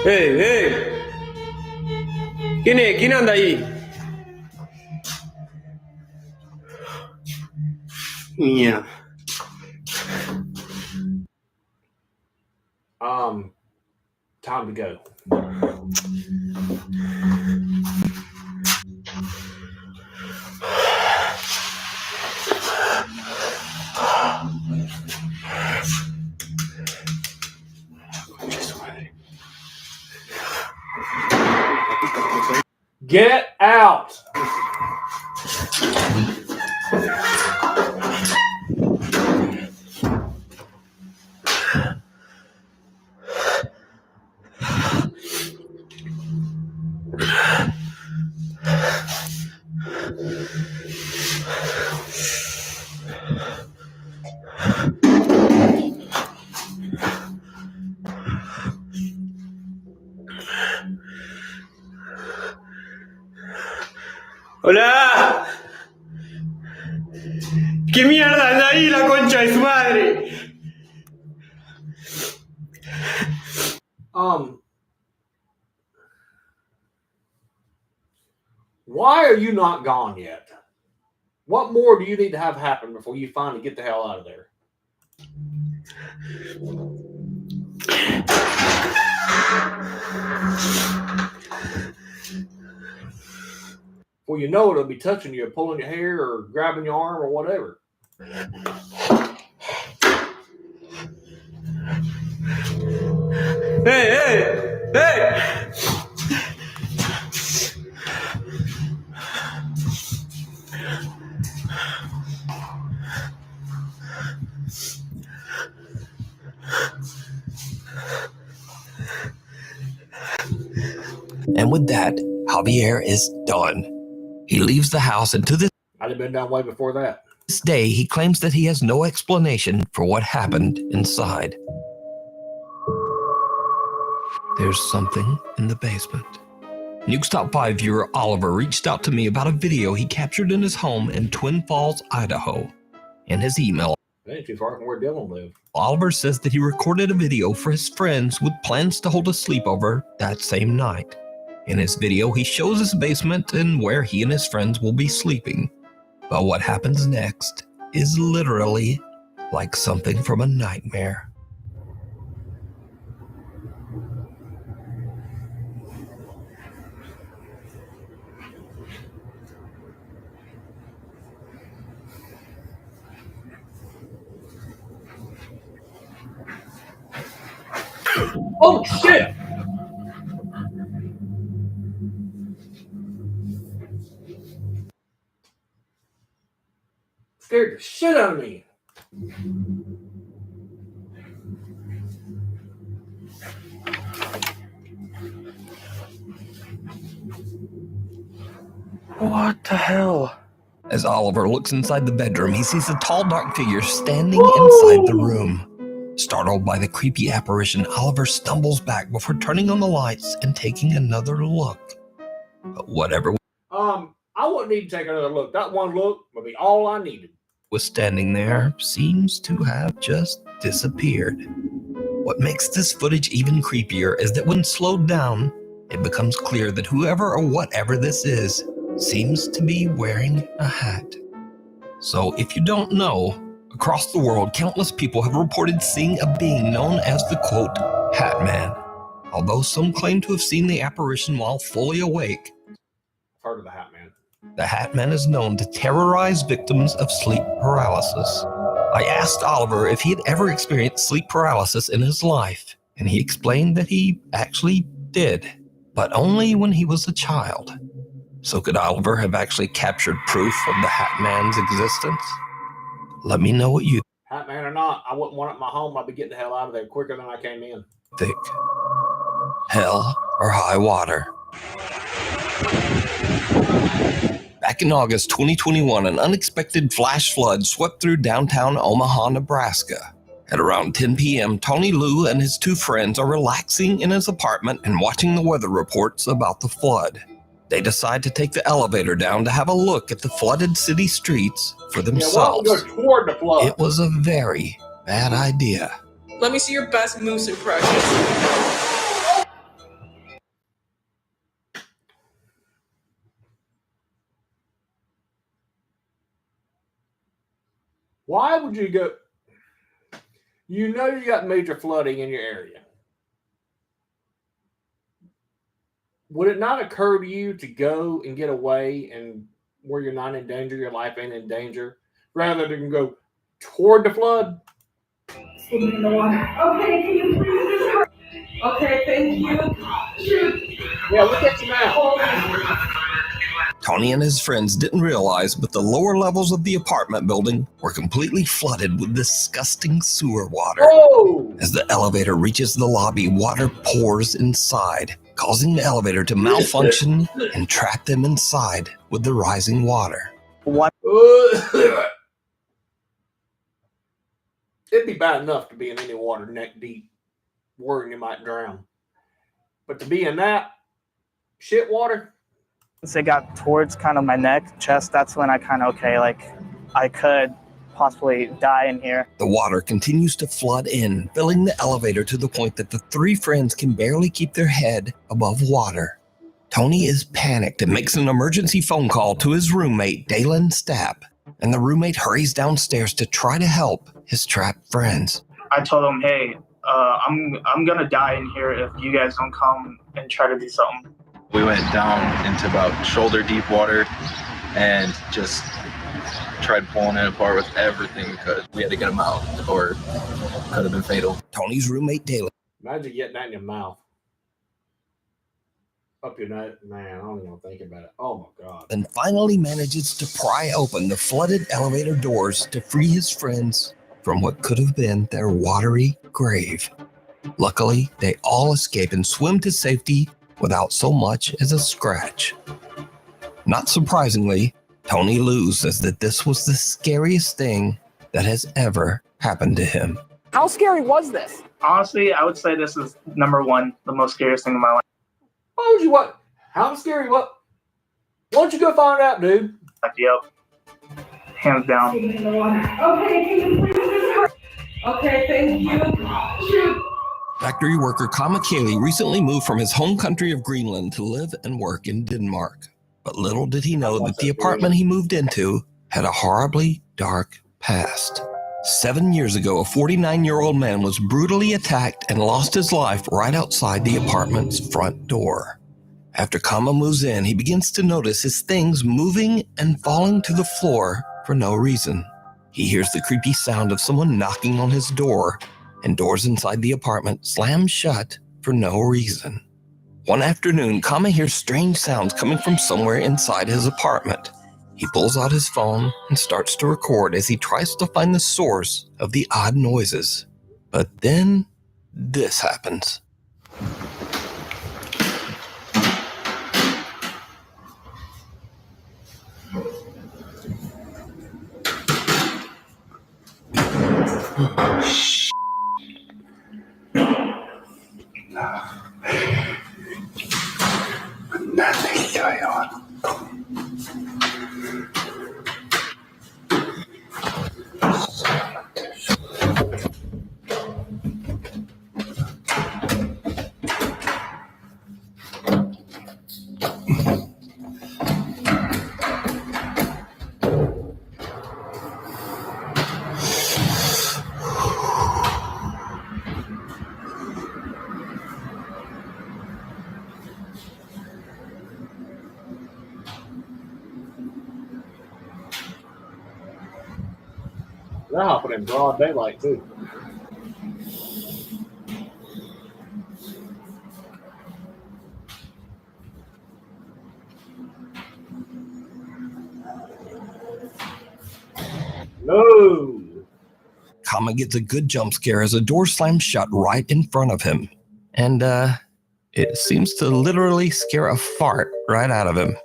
¡Ey! ¿Quién es? ¿Quién anda ahí? Mierda. Time to go. Get out. ¡Hola! ¿Qué mierda anda ahí la concha de su madre? Why are you not gone yet? What more do you need to have happen before you finally get the hell out of there? Well, you know it'll be touching you, pulling your hair, or grabbing your arm, or whatever. ¡Hey! And with that, Javier is done. He leaves the house, and to this I'd have been done way before that. day, he claims that he has no explanation for what happened inside. There's something in the basement. Nuke's Top 5 viewer Oliver reached out to me about a video he captured in his home in Twin Falls, Idaho. In his email, It ain't too far from where Dylan lived. Oliver says that he recorded a video for his friends with plans to hold a sleepover that same night. In his video, he shows his basement and where he and his friends will be sleeping. But what happens next is literally like something from a nightmare. Oh shit! Scared the shit out of me. What the hell? As Oliver looks inside the bedroom, he sees a tall, dark figure standing inside the room. Startled by the creepy apparition, Oliver stumbles back before turning on the lights and taking another look. But whatever I wouldn't need to take another look. That one look would be all I needed. was standing there seems to have just disappeared. What makes this footage even creepier is that when slowed down, it becomes clear that whoever or whatever this is seems to be wearing a hat. So if you don't know, across the world, countless people have reported seeing a being known as the, quote, Hat Man. Although some claim to have seen the apparition while fully awake, I've heard of the Hat Man. the Hat Man is known to terrorize victims of sleep paralysis. I asked Oliver if he had ever experienced sleep paralysis in his life, and he explained that he actually did, but only when he was a child. So could Oliver have actually captured proof of the Hat Man's existence? Let me know what you Hat Man or not, I wouldn't want it in my home. I'd be getting the hell out of there quicker than I came in. think. Hell or high water. Back in August 2021, an unexpected flash flood swept through downtown Omaha, Nebraska. At around 10 p.m., Tony Liu and his two friends are relaxing in his apartment and watching the weather reports about the flood. They decide to take the elevator down to have a look at the flooded city streets for themselves. Yeah, go toward the flood. It was a very bad idea. Let me see your best Moose impression. Why would you go? You know you got major flooding in your area. Would it not occur to you to go and get away and where you're not in danger, your life ain't in danger, rather than go toward the flood? Put me in the water. Okay, can you please just hurry? Okay, thank you. Shoot. Yeah, look at you now. Tony and his friends didn't realize, but the lower levels of the apartment building were completely flooded with disgusting sewer water. Oh! As the elevator reaches the lobby, water pours inside, causing the elevator to malfunction and trap them inside with the rising water. What? It'd be bad enough to be in any water neck deep, worrying you might drown. But to be in that shit water? Once it got towards kind of my neck, chest, that's when I kind of, I could possibly die in here. The water continues to flood in, filling the elevator to the point that the three friends can barely keep their head above water. Tony is panicked and makes an emergency phone call to his roommate, Dalen Stapp, and the roommate hurries downstairs to try to help his trapped friends. I told them, hey, I'm gonna die in here if you guys don't come and try to do something. We went down into about shoulder deep water and just tried pulling it apart with everything we could. We had to get them out or it could have been fatal. Tony's roommate, Dalen. Imagine getting that in your mouth. Up your nose. Man, I don't even want to think about it. Oh my God. And finally manages to pry open the flooded elevator doors to free his friends from what could have been their watery grave. Luckily, they all escape and swim to safety without so much as a scratch. Not surprisingly, Tony Liu says that this was the scariest thing that has ever happened to him. How scary was this? Honestly, I would say this is number one, the most scariest thing in my life. Why would you want? How scary? What? Why don't you go find out, dude? Yep. Hands down. Okay, can you please just hurry? Okay, thank you. Shoot. Factory worker Kama Kaylee recently moved from his home country of Greenland to live and work in Denmark. But little did he know that the apartment he moved into had a horribly dark past. 7 years ago, a 49-year-old man was brutally attacked and lost his life right outside the apartment's front door. After Kama moves in, he begins to notice his things moving and falling to the floor for no reason. He hears the creepy sound of someone knocking on his door, and doors inside the apartment slam shut for no reason. One afternoon, Kama hears strange sounds coming from somewhere inside his apartment. He pulls out his phone and starts to record as he tries to find the source of the odd noises. But then, this happens. They're hopping in broad daylight, too. No! Kama gets a good jump scare as a door slams shut right in front of him. And, it seems to literally scare a fart right out of him.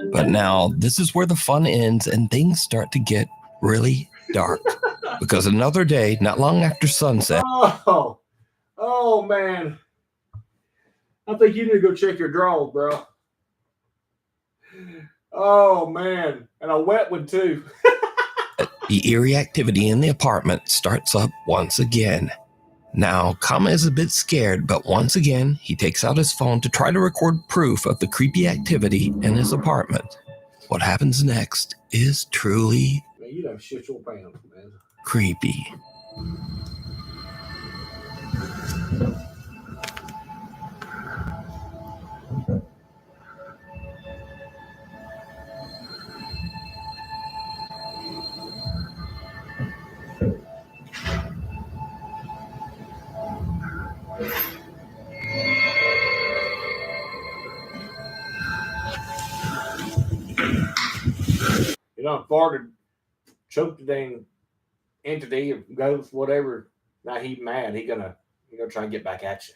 But now, this is where the fun ends and things start to get really dark. Because another day, not long after sunset... Oh, man. I think you need to go check your drawers, bro. Oh, man. And a wet one, too. The eerie activity in the apartment starts up once again. Now, Kama is a bit scared, but once again, he takes out his phone to try to record proof of the creepy activity in his apartment. What happens next is truly Man, you done shit your pants, man. creepy. You done farted, choked the dang entity or ghost, whatever. Now he's mad. He gonna try and get back at you.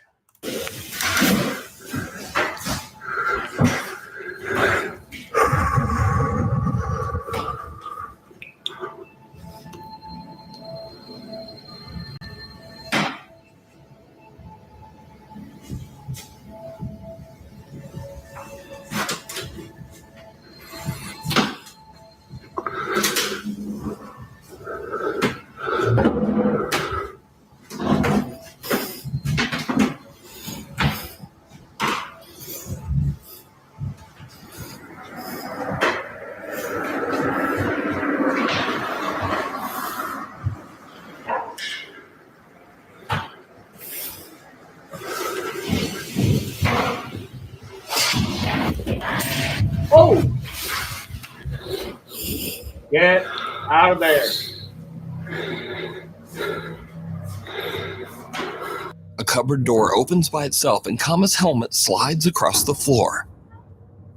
Oh! Get out of there. A cupboard door opens by itself and Kama's helmet slides across the floor.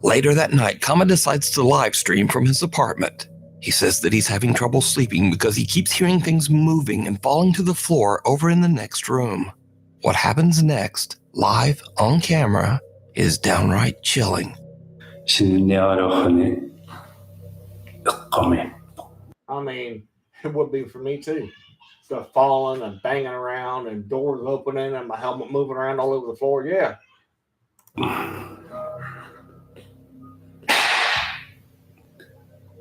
Later that night, Kama decides to live stream from his apartment. He says that he's having trouble sleeping because he keeps hearing things moving and falling to the floor over in the next room. What happens next, live on camera, is downright chilling. I mean, it would be for me too. stuff falling and banging around and doors opening and my helmet moving around all over the floor. Yeah.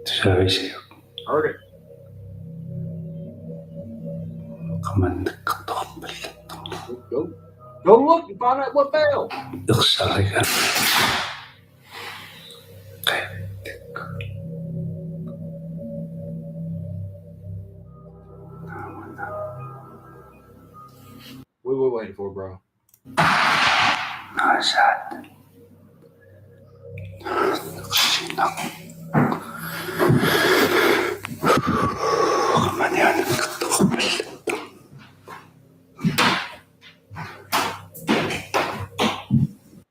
Sabes, Heard it. Go look and find out what fell. What we waiting for, bro?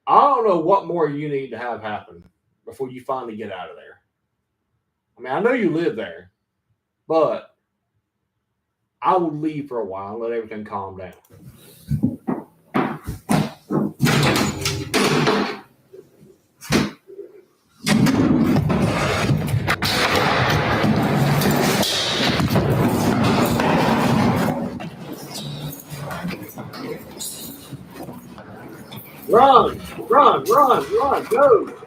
I don't know what more you need to have happen before you finally get out of there. I mean, I know you live there, but I would leave for a while and let everything calm down. Run, run, run, run, go.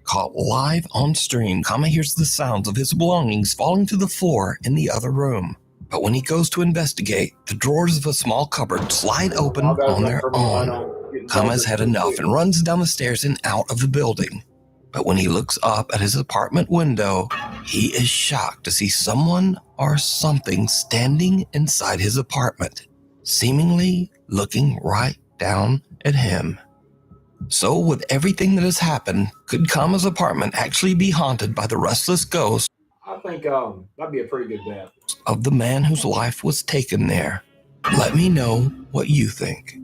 Caught live on stream, Kama hears the sounds of his belongings falling to the floor in the other room. But when he goes to investigate, the drawers of a small cupboard slide open on their own. Kama's had enough and runs down the stairs and out of the building. But when he looks up at his apartment window, he is shocked to see someone or something standing inside his apartment, seemingly looking right down at him. So with everything that has happened, could Kama's apartment actually be haunted by the restless ghost? I think that'd be a pretty good bet. Of the man whose life was taken there. Let me know what you think.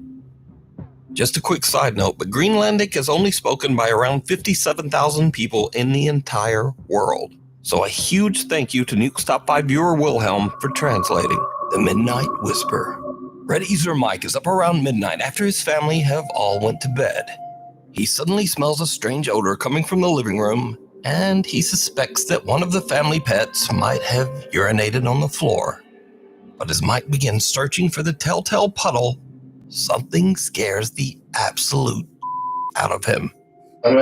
Just a quick side note, but Greenlandic is only spoken by around 57,000 people in the entire world. So a huge thank you to Nuke's Top 5 viewer Wilhelm for translating The Midnight Whisper. Red Easer Mike is up around midnight after his family have all went to bed. He suddenly smells a strange odor coming from the living room, and he suspects that one of the family pets might have urinated on the floor. But as Mike begins searching for the telltale puddle, something scares the absolute out of him. Look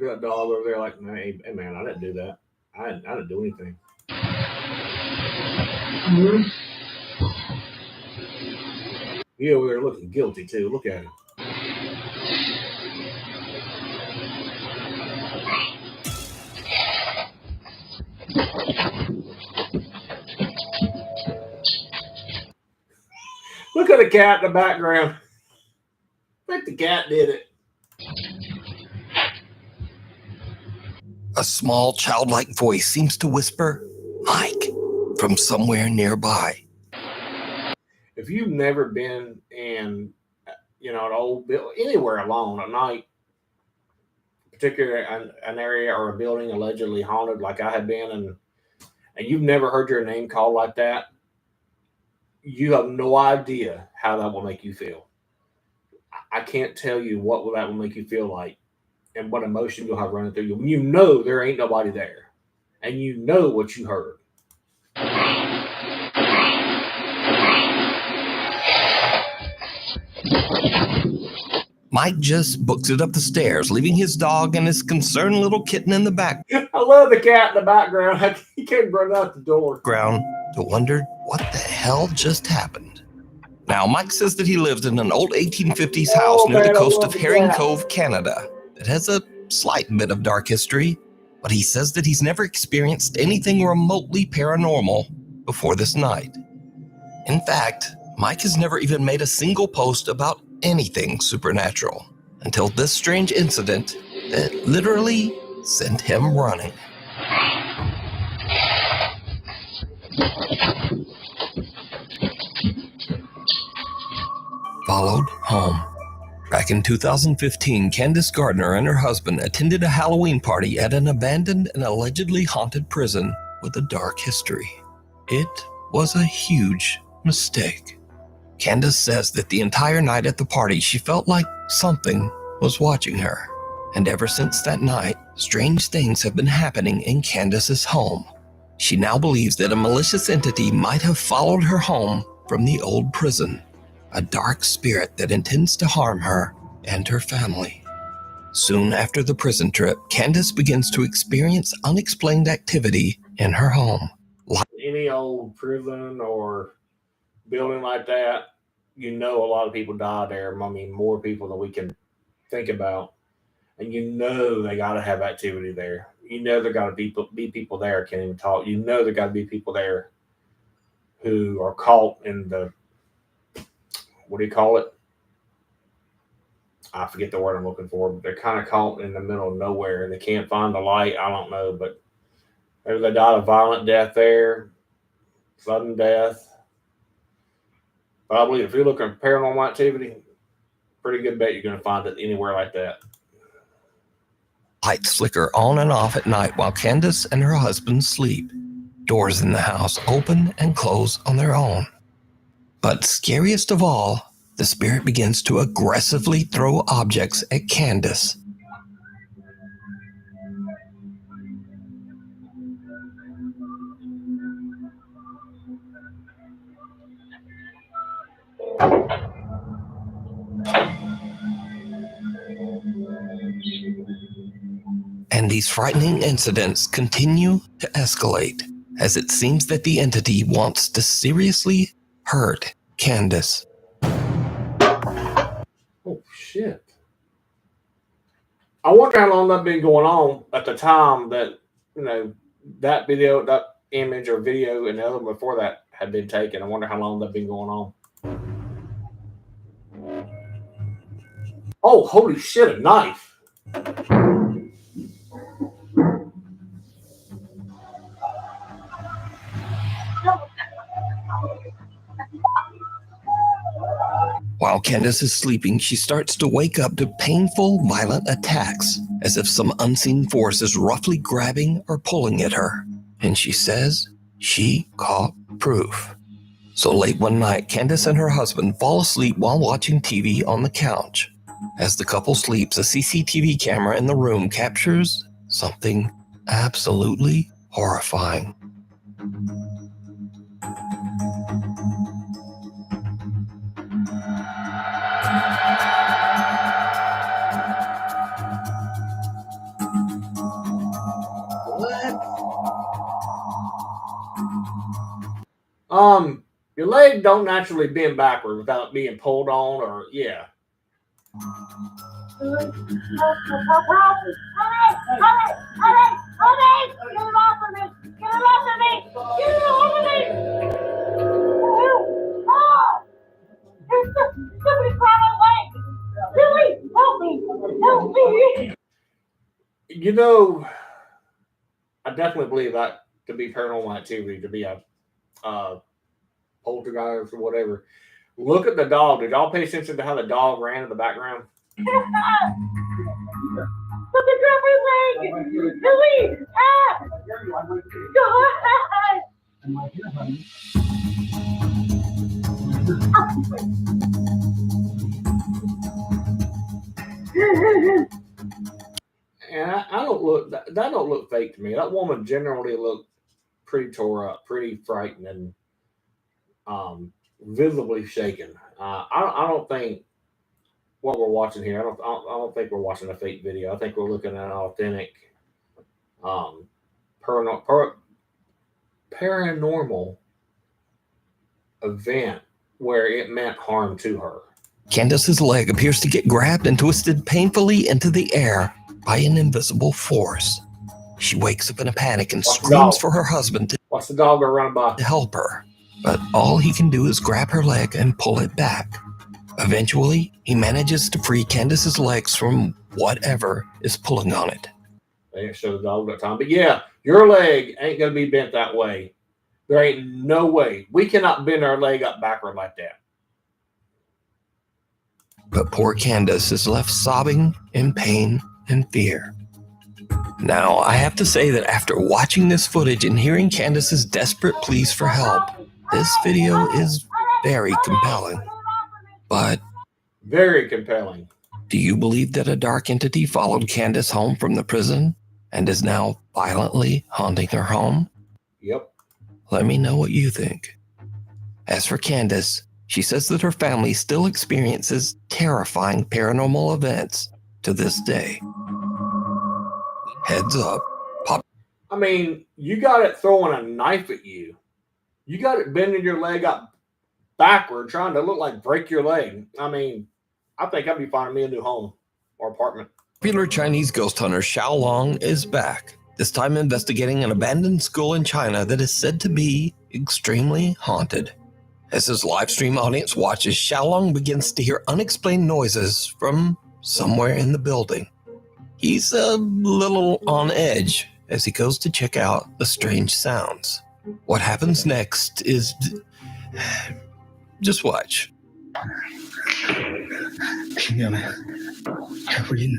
at that dog over there like, hey man, I didn't do that. I didn't do anything. He over there looking guilty too. Look at him. Look at the cat in the background. I think the cat did it. A small childlike voice seems to whisper, "Mike," from somewhere nearby. If you've never been in, an old building, anywhere alone at night, particularly an area or a building allegedly haunted like I have been, and you've never heard your name called like that, you have no idea how that will make you feel. I can't tell you what that will make you feel like and what emotion you'll have running through you when you know there ain't nobody there and you know what you heard. Mike just books it up the stairs, leaving his dog and his concerned little kitten in the background I love the cat in the background. He came running out the door. To wonder what the hell just happened. Now, Mike says that he lives in an old 1850s house near the coast of Herring Cove, Canada. It has a slight bit of dark history, but he says that he's never experienced anything remotely paranormal before this night. In fact, Mike has never even made a single post about anything supernatural until this strange incident that literally sent him running. Followed home. Back in 2015, Candace Gardner and her husband attended a Halloween party at an abandoned and allegedly haunted prison with a dark history. It was a huge mistake. Candace says that the entire night at the party, she felt like something was watching her. And ever since that night, strange things have been happening in Candace's home. She now believes that a malicious entity might have followed her home from the old prison, a dark spirit that intends to harm her and her family. Soon after the prison trip, Candace begins to experience unexplained activity in her home. Any old prison or building like that, you know a lot of people die there. I mean, more people than we can think about. And you know they got to have activity there. You know there got to be people there can't even talk. You know there got to be people there who are caught in the, what do you call it? I forget the word I'm looking for, but they're kind of caught in the middle of nowhere and they can't find the light. I don't know, but maybe they died a violent death there, sudden death. But I believe if you're looking for paranormal activity, pretty good bet you're going to find it anywhere like that. Lights flicker on and off at night while Candace and her husband sleep. Doors in the house open and close on their own. But scariest of all, the spirit begins to aggressively throw objects at Candace. And these frightening incidents continue to escalate as it seems that the entity wants to seriously hurt Candace. Oh, shit. I wonder how long that's been going on at the time that, you know, that video, that image or video and the other before that had been taken. I wonder how long that's been going on. Oh, holy shit, a knife. While Candace is sleeping, she starts to wake up to painful, violent attacks, as if some unseen force is roughly grabbing or pulling at her. And she says she caught proof. So late one night, Candace and her husband fall asleep while watching TV on the couch. As the couple sleeps, a CCTV camera in the room captures something absolutely horrifying. Your leg don't naturally bend backward without being pulled on or, yeah. You know, I definitely believe that to be paranormal activity, to be a poltergeist or whatever. Look at the dog. Did y'all pay attention to how the dog ran in the background? And I don't look, that don't look fake to me. That woman generally looked pretty tore up, pretty frightened, and visibly shaken. I don't think what we're watching here, I don't think we're watching a fake video. I think we're looking at an authentic paranormal event where it meant harm to her. Candace's leg appears to get grabbed and twisted painfully into the air by an invisible force. She wakes up in a panic and screams for her husband to Watch the dog go running by. help her, but all he can do is grab her leg and pull it back. Eventually, he manages to free Candace's legs from whatever is pulling on it. They didn't show the dog that time. But yeah, your leg ain't going to be bent that way. There ain't no way. We cannot bend our leg up backward like that. But poor Candace is left sobbing in pain and fear. Now, I have to say that after watching this footage and hearing Candace's desperate pleas for help, this video is very compelling. But very compelling. Do you believe that a dark entity followed Candace home from the prison and is now violently haunting her home? Yep. Let me know what you think. As for Candace, she says that her family still experiences terrifying paranormal events to this day. Heads up. I mean, you got it throwing a knife at you. You got it bending your leg up backward, trying to look like break your leg. I mean, I think I'd be finding me a new home or apartment. Popular Chinese ghost hunter Xiao Long is back, this time investigating an abandoned school in China that is said to be extremely haunted. As his live stream audience watches, Xiao Long begins to hear unexplained noises from somewhere in the building. He's a little on edge as he goes to check out the strange sounds. What happens next is... just watch. 听见没？开回音。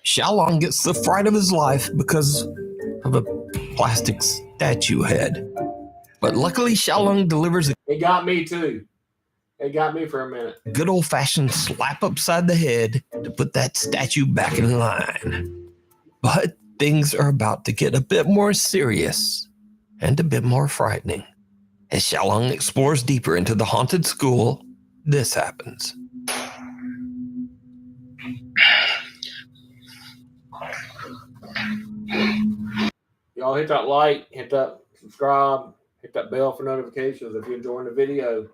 Xiao Long gets the fright of his life because of a plastic statue head. But luckily, Xiao Long delivers a It got me too. It got me for a minute. good old-fashioned slap upside the head to put that statue back in line. But things are about to get a bit more serious and a bit more frightening. As Xiao Long explores deeper into the haunted school, this happens. Y'all hit that like, hit that subscribe, hit that bell for notifications if you're enjoying the video.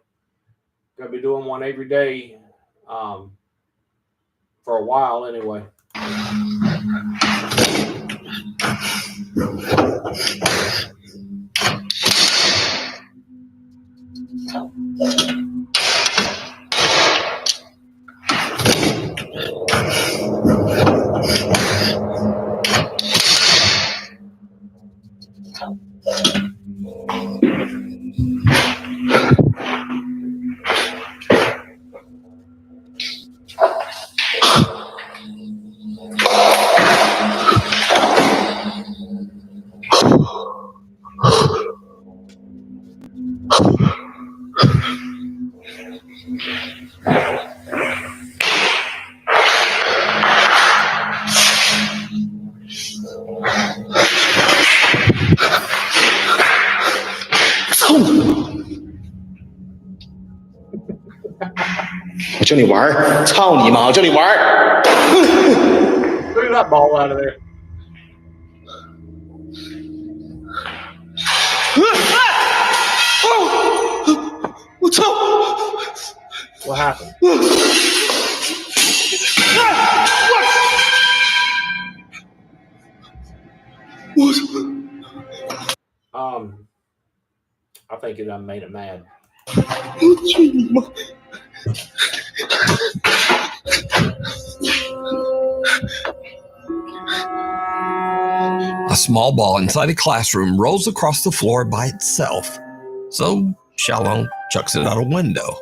Gonna be doing one every day for a while anyway. Look at that ball out of there. What happened? I think it done made it mad. A small ball inside a classroom rolls across the floor by itself, so Xiao Long chucks it out a window.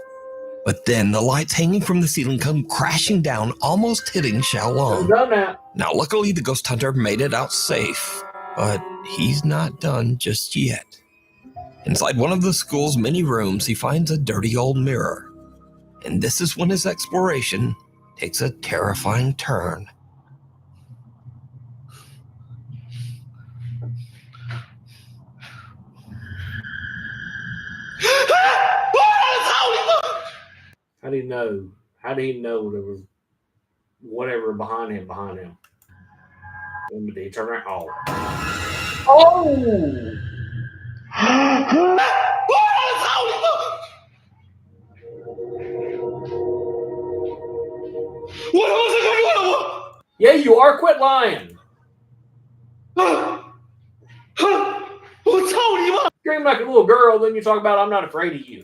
But then the lights hanging from the ceiling come crashing down, almost hitting Xiao Long. Now, luckily, the ghost hunter made it out safe, but he's not done just yet. Inside one of the school's many rooms, he finds a dirty old mirror. And this is when his exploration takes a terrifying turn. How do you know? How do you know there was whatever behind him? When did he turn around? Oh! you are. Quit lying. Scream like a little girl, then you talk about I'm not afraid of you.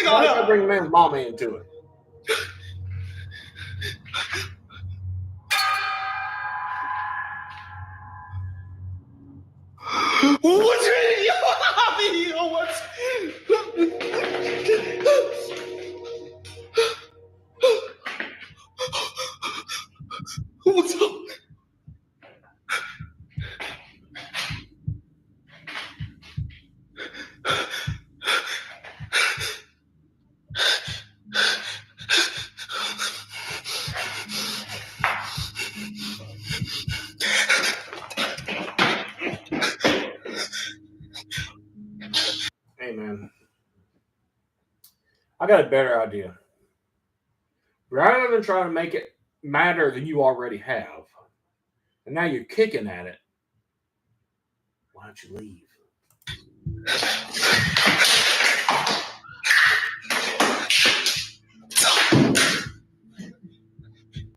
I gotta bring man's mama into it. Hey, man. I got a better idea. Rather than trying to make it matter than you already have, and now you're kicking at it, why don't you leave?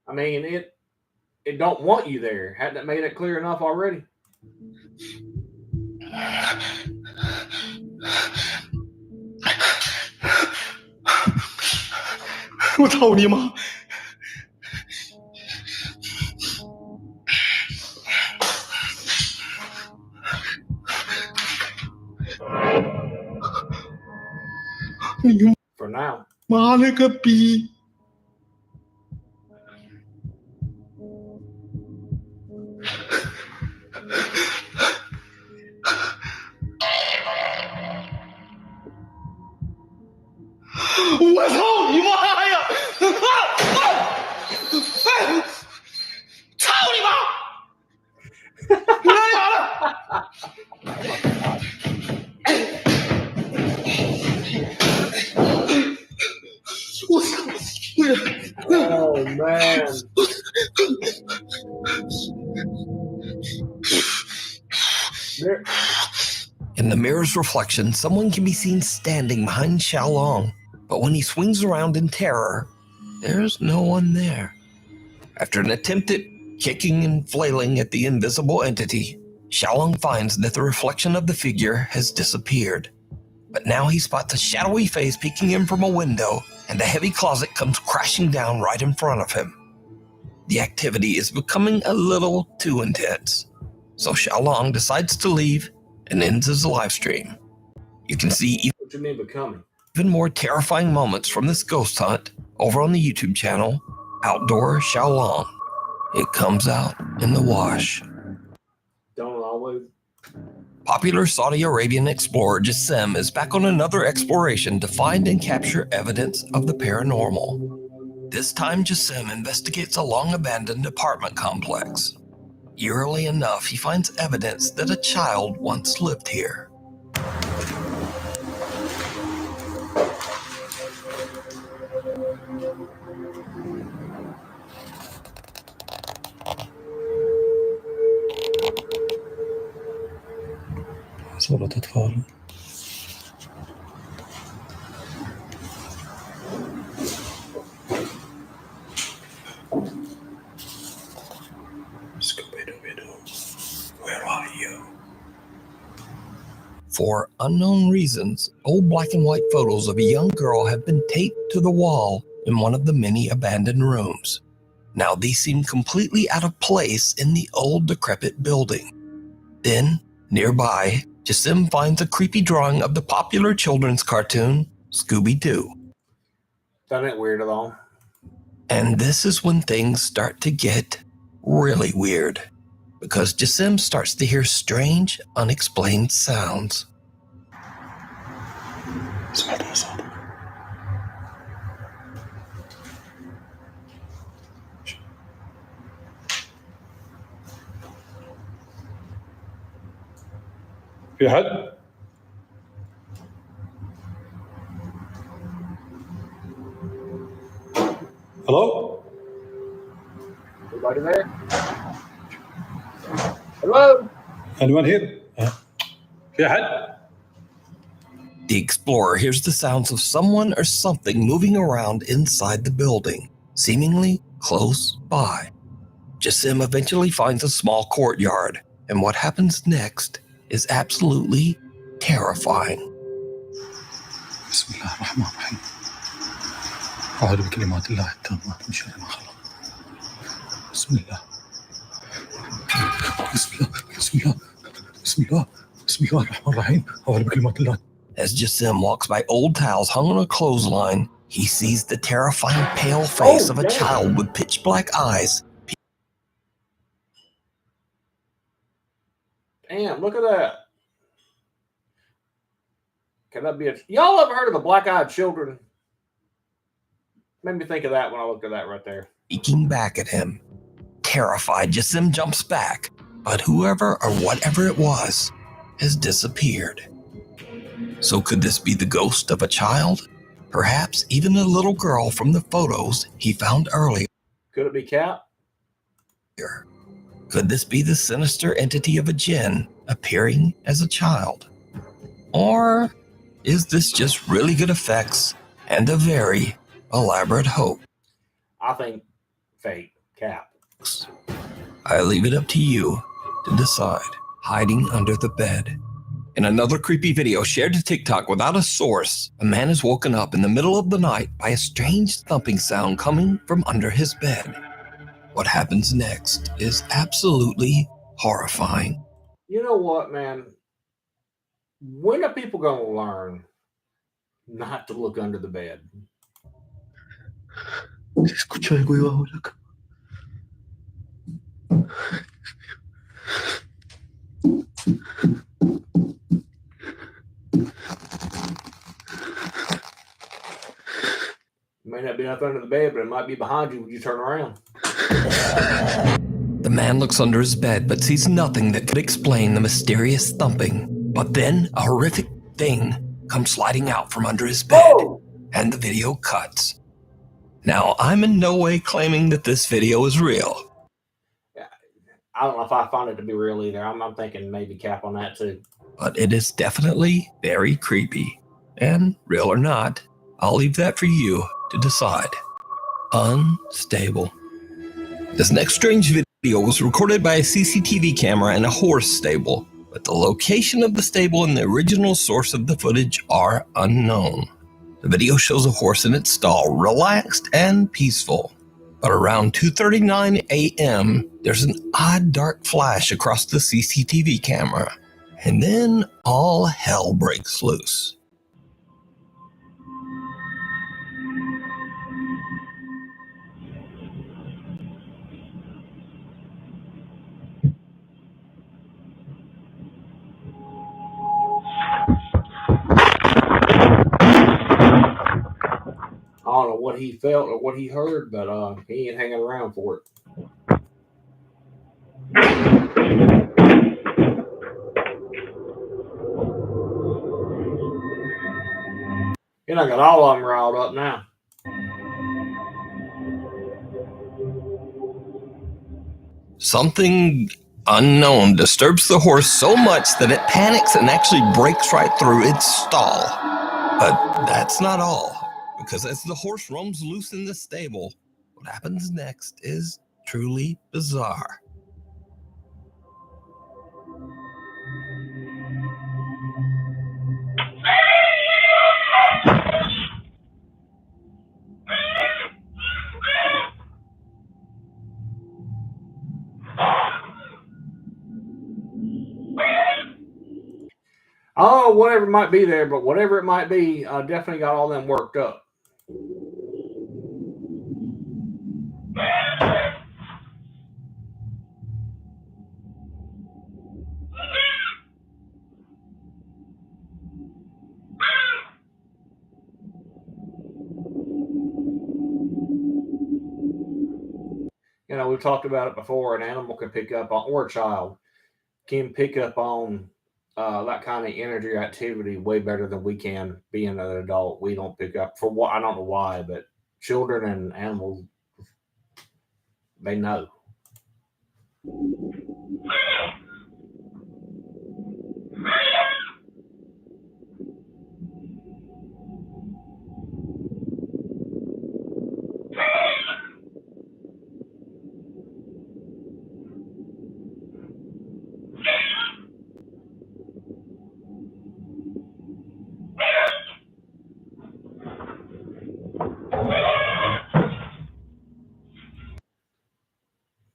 I mean, it don't want you there. Hadn't it made it clear enough already? For now. 妈了个逼！ 我操你妈呀！操你妈！哪里来了？ Oh, man. In the mirror's reflection, someone can be seen standing behind Xiaolong, but when he swings around in terror, there's no one there. After an attempt at kicking and flailing at the invisible entity, Xiaolong finds that the reflection of the figure has disappeared. But now he spots a shadowy face peeking in from a window, and the heavy closet comes crashing down right in front of him. The activity is becoming a little too intense, so Xiaolong decides to leave and ends his live stream. You can see What you mean becoming? even more terrifying moments from this ghost hunt over on the YouTube channel, Outdoor Xiaolong. It comes out in the wash. Don't always. Popular Saudi Arabian explorer Jassim is back on another exploration to find and capture evidence of the paranormal. This time, Jassim investigates a long-abandoned apartment complex. Eerily enough, he finds evidence that a child once lived here. صورة أطفال. Where are you? For unknown reasons, old black and white photos of a young girl have been taped to the wall in one of the many abandoned rooms. Now these seem completely out of place in the old decrepit building. Then, nearby, Jassim finds a creepy drawing of the popular children's cartoon, Scooby-Doo. That ain't weird at all. And this is when things start to get really weird, because Jassim starts to hear strange, unexplained sounds. في حد؟ Hello? Anybody there? Hello? Anyone here? في حد؟ The explorer hears the sounds of someone or something moving around inside the building, seemingly close by. Jassim eventually finds a small courtyard, and what happens next is absolutely terrifying. بسم الله الرحمن الرحيم. أعوذ بكلمات الله التامة من شر ما خلق. بسم الله. بسم الله. بسم الله. بسم الله. بسم الله الرحمن الرحيم. أعوذ بكلمات الله. As Jassim walks by old towels hung on a clothesline, he sees the terrifying pale face of a child with pitch black eyes. Damn, look at that. Can that be a... Y'all ever heard of the black-eyed children? Made me think of that when I looked at that right there. Peeking back at him. Terrified, Jassim jumps back, but whoever or whatever it was has disappeared. So could this be the ghost of a child? Perhaps even a little girl from the photos he found earlier. Could it be Cap? Could this be the sinister entity of a djinn appearing as a child? Or is this just really good effects and a very elaborate hoax? I think fake Cap. I leave it up to you to decide. Hiding under the bed. In another creepy video shared to TikTok without a source, a man is woken up in the middle of the night by a strange thumping sound coming from under his bed. What happens next is absolutely horrifying. You know what, man? When are people going to learn not to look under the bed? Se escucha algo debajo de la cama. May not be nothing under the bed, but it might be behind you when you turn around. The man looks under his bed but sees nothing that could explain the mysterious thumping. But then a horrific thing comes sliding out from under his bed, and the video cuts. Now, I'm in no way claiming that this video is real. I don't know if I find it to be real either. I'm thinking maybe Cap on that too. But it is definitely very creepy. And real or not, I'll leave that for you to decide. Unstable. This next strange video was recorded by a CCTV camera in a horse stable, but the location of the stable and the original source of the footage are unknown. The video shows a horse in its stall, relaxed and peaceful. But around 2:39 a.m., there's an odd dark flash across the CCTV camera. And then all hell breaks loose. I don't know what he felt or what he heard, but he ain't hanging around for it. You know, I got all of them riled up now. Something unknown disturbs the horse so much that it panics and actually breaks right through its stall. But that's not all, because as the horse roams loose in the stable, what happens next is truly bizarre. Oh, whatever might be there, but whatever it might be, definitely got all them worked up. You know, we've talked about it before. An animal can pick up on, or a child can pick up on that kind of energy or activity way better than we can. Being an adult, we don't pick up for what I don't know why, but children and animals, they know.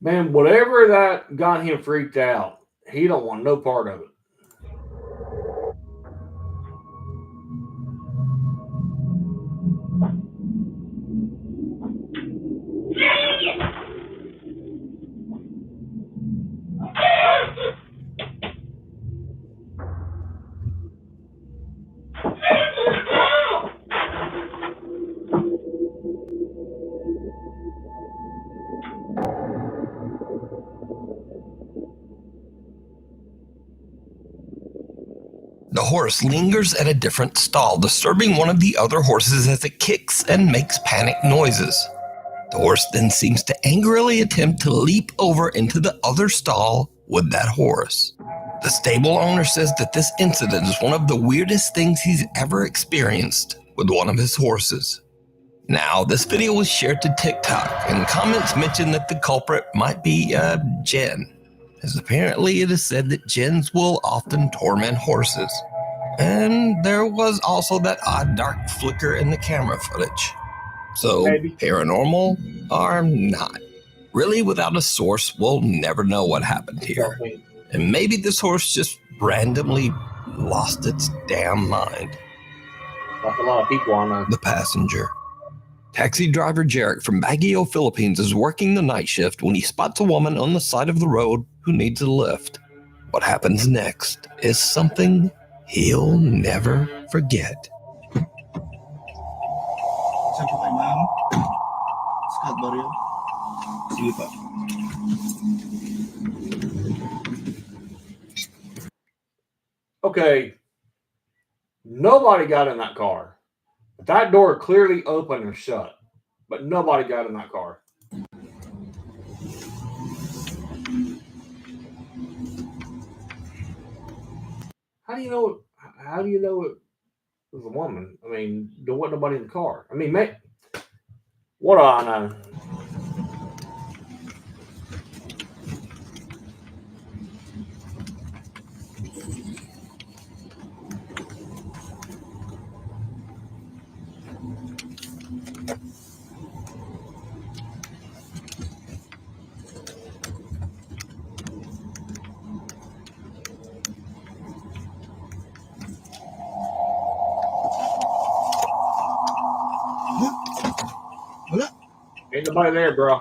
Man, whatever that got him freaked out, he don't want no part of it. The horse lingers at a different stall, disturbing one of the other horses as it kicks and makes panic noises. The horse then seems to angrily attempt to leap over into the other stall with that horse. The stable owner says that this incident is one of the weirdest things he's ever experienced with one of his horses. Now, this video was shared to TikTok, and comments mention that the culprit might be Jen, as apparently it is said that Jens will often torment horses. And there was also that odd dark flicker in the camera footage. So, paranormal or not? Really, without a source, we'll never know what happened here. And maybe this horse just randomly lost its damn mind. Like a lot of people on there. The passenger. Taxi driver Jarek from Baguio, Philippines is working the night shift when he spots a woman on the side of the road who needs a lift. What happens next is something he'll never forget. Saan po kayo, ma'am? Scott Barrio? Sige pa. Okay, nobody got in that car. That door clearly open and shut, but nobody got in that car. How do you know? How do you know it was a woman? I mean, there wasn't nobody in the car. I mean, what do I know? Ain't nobody there, bro.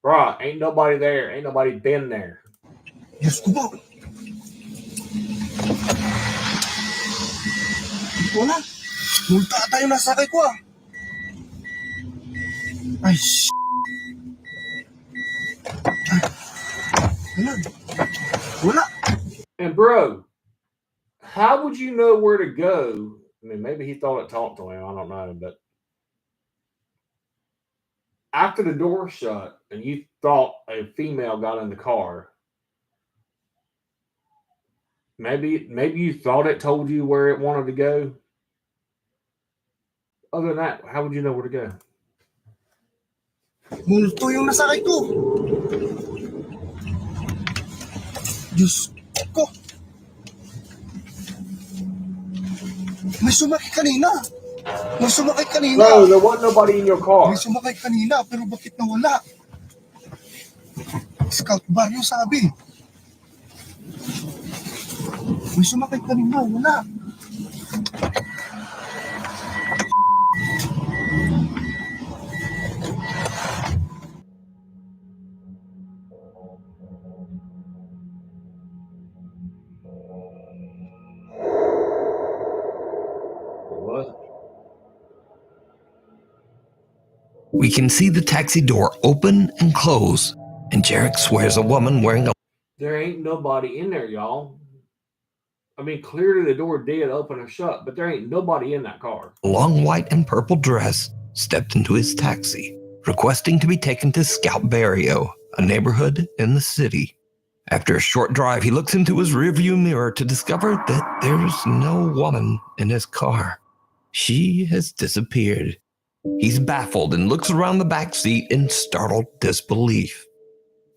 Bro, ain't nobody there. Ain't nobody been there. Diyos ko po. Wala. Multa tayo nasakay ko ah. Ay, Wala. And bro, how would you know where to go? I mean, maybe he thought it talked to him. I don't know, but after the door shut and you thought a female got in the car, maybe you thought it told you where it wanted to go. Other than that, how would you know where to go? Multo yung nasakay ko. Diyos ko. May sumakay kanina. May sumakay kanina. No, there wasn't nobody in your car. May sumakay kanina, pero bakit nawala? Scout Barrio sabi. May sumakay kanina, wala. We can see the taxi door open and close, and Jarek swears a woman wearing a... There ain't nobody in there, y'all. I mean, clearly the door did open or shut, but there ain't nobody in that car. long white and purple dress stepped into his taxi, requesting to be taken to Scout Barrio, a neighborhood in the city. After a short drive, he looks into his rearview mirror to discover that there's no woman in his car. She has disappeared. He's baffled and looks around the back seat in startled disbelief.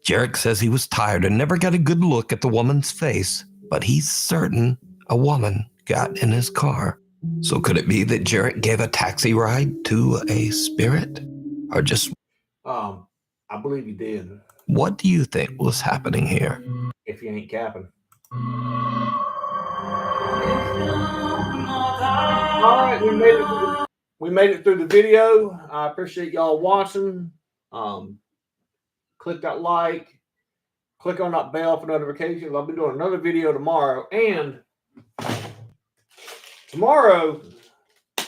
Jarek says he was tired and never got a good look at the woman's face, but he's certain a woman got in his car. So could it be that Jarek gave a taxi ride to a spirit? Or just... I believe he did. What do you think was happening here? If you ain't capping. All right, we made it through the video. I appreciate y'all watching. Click that like, click on that bell for notifications. I'll be doing another video tomorrow. And tomorrow, I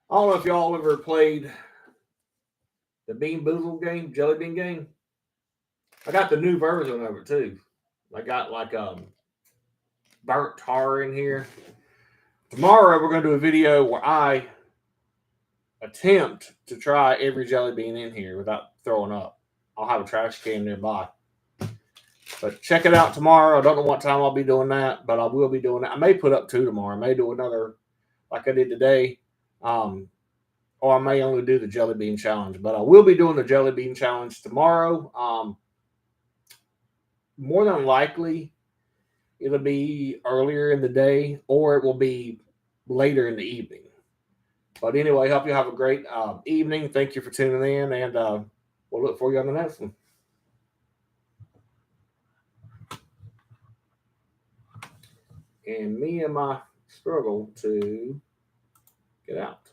don't know if y'all ever played the Bean Boozled game, Jelly Bean game. I got the new version of it too. I got like burnt tar in here. Tomorrow we're going to do a video where I attempt to try every jelly bean in here without throwing up. I'll have a trash can nearby. But check it out tomorrow. I don't know what time I'll be doing that, but I will be doing it. I may put up 2 tomorrow. I may do another like I did today. Or I may only do the jelly bean challenge. But I will be doing the jelly bean challenge tomorrow. More than likely, it'll be earlier in the day or it will be later in the evening. But anyway, hope you have a great evening. Thank you for tuning in, and we'll look for you on the next one. And me and my struggle to get out.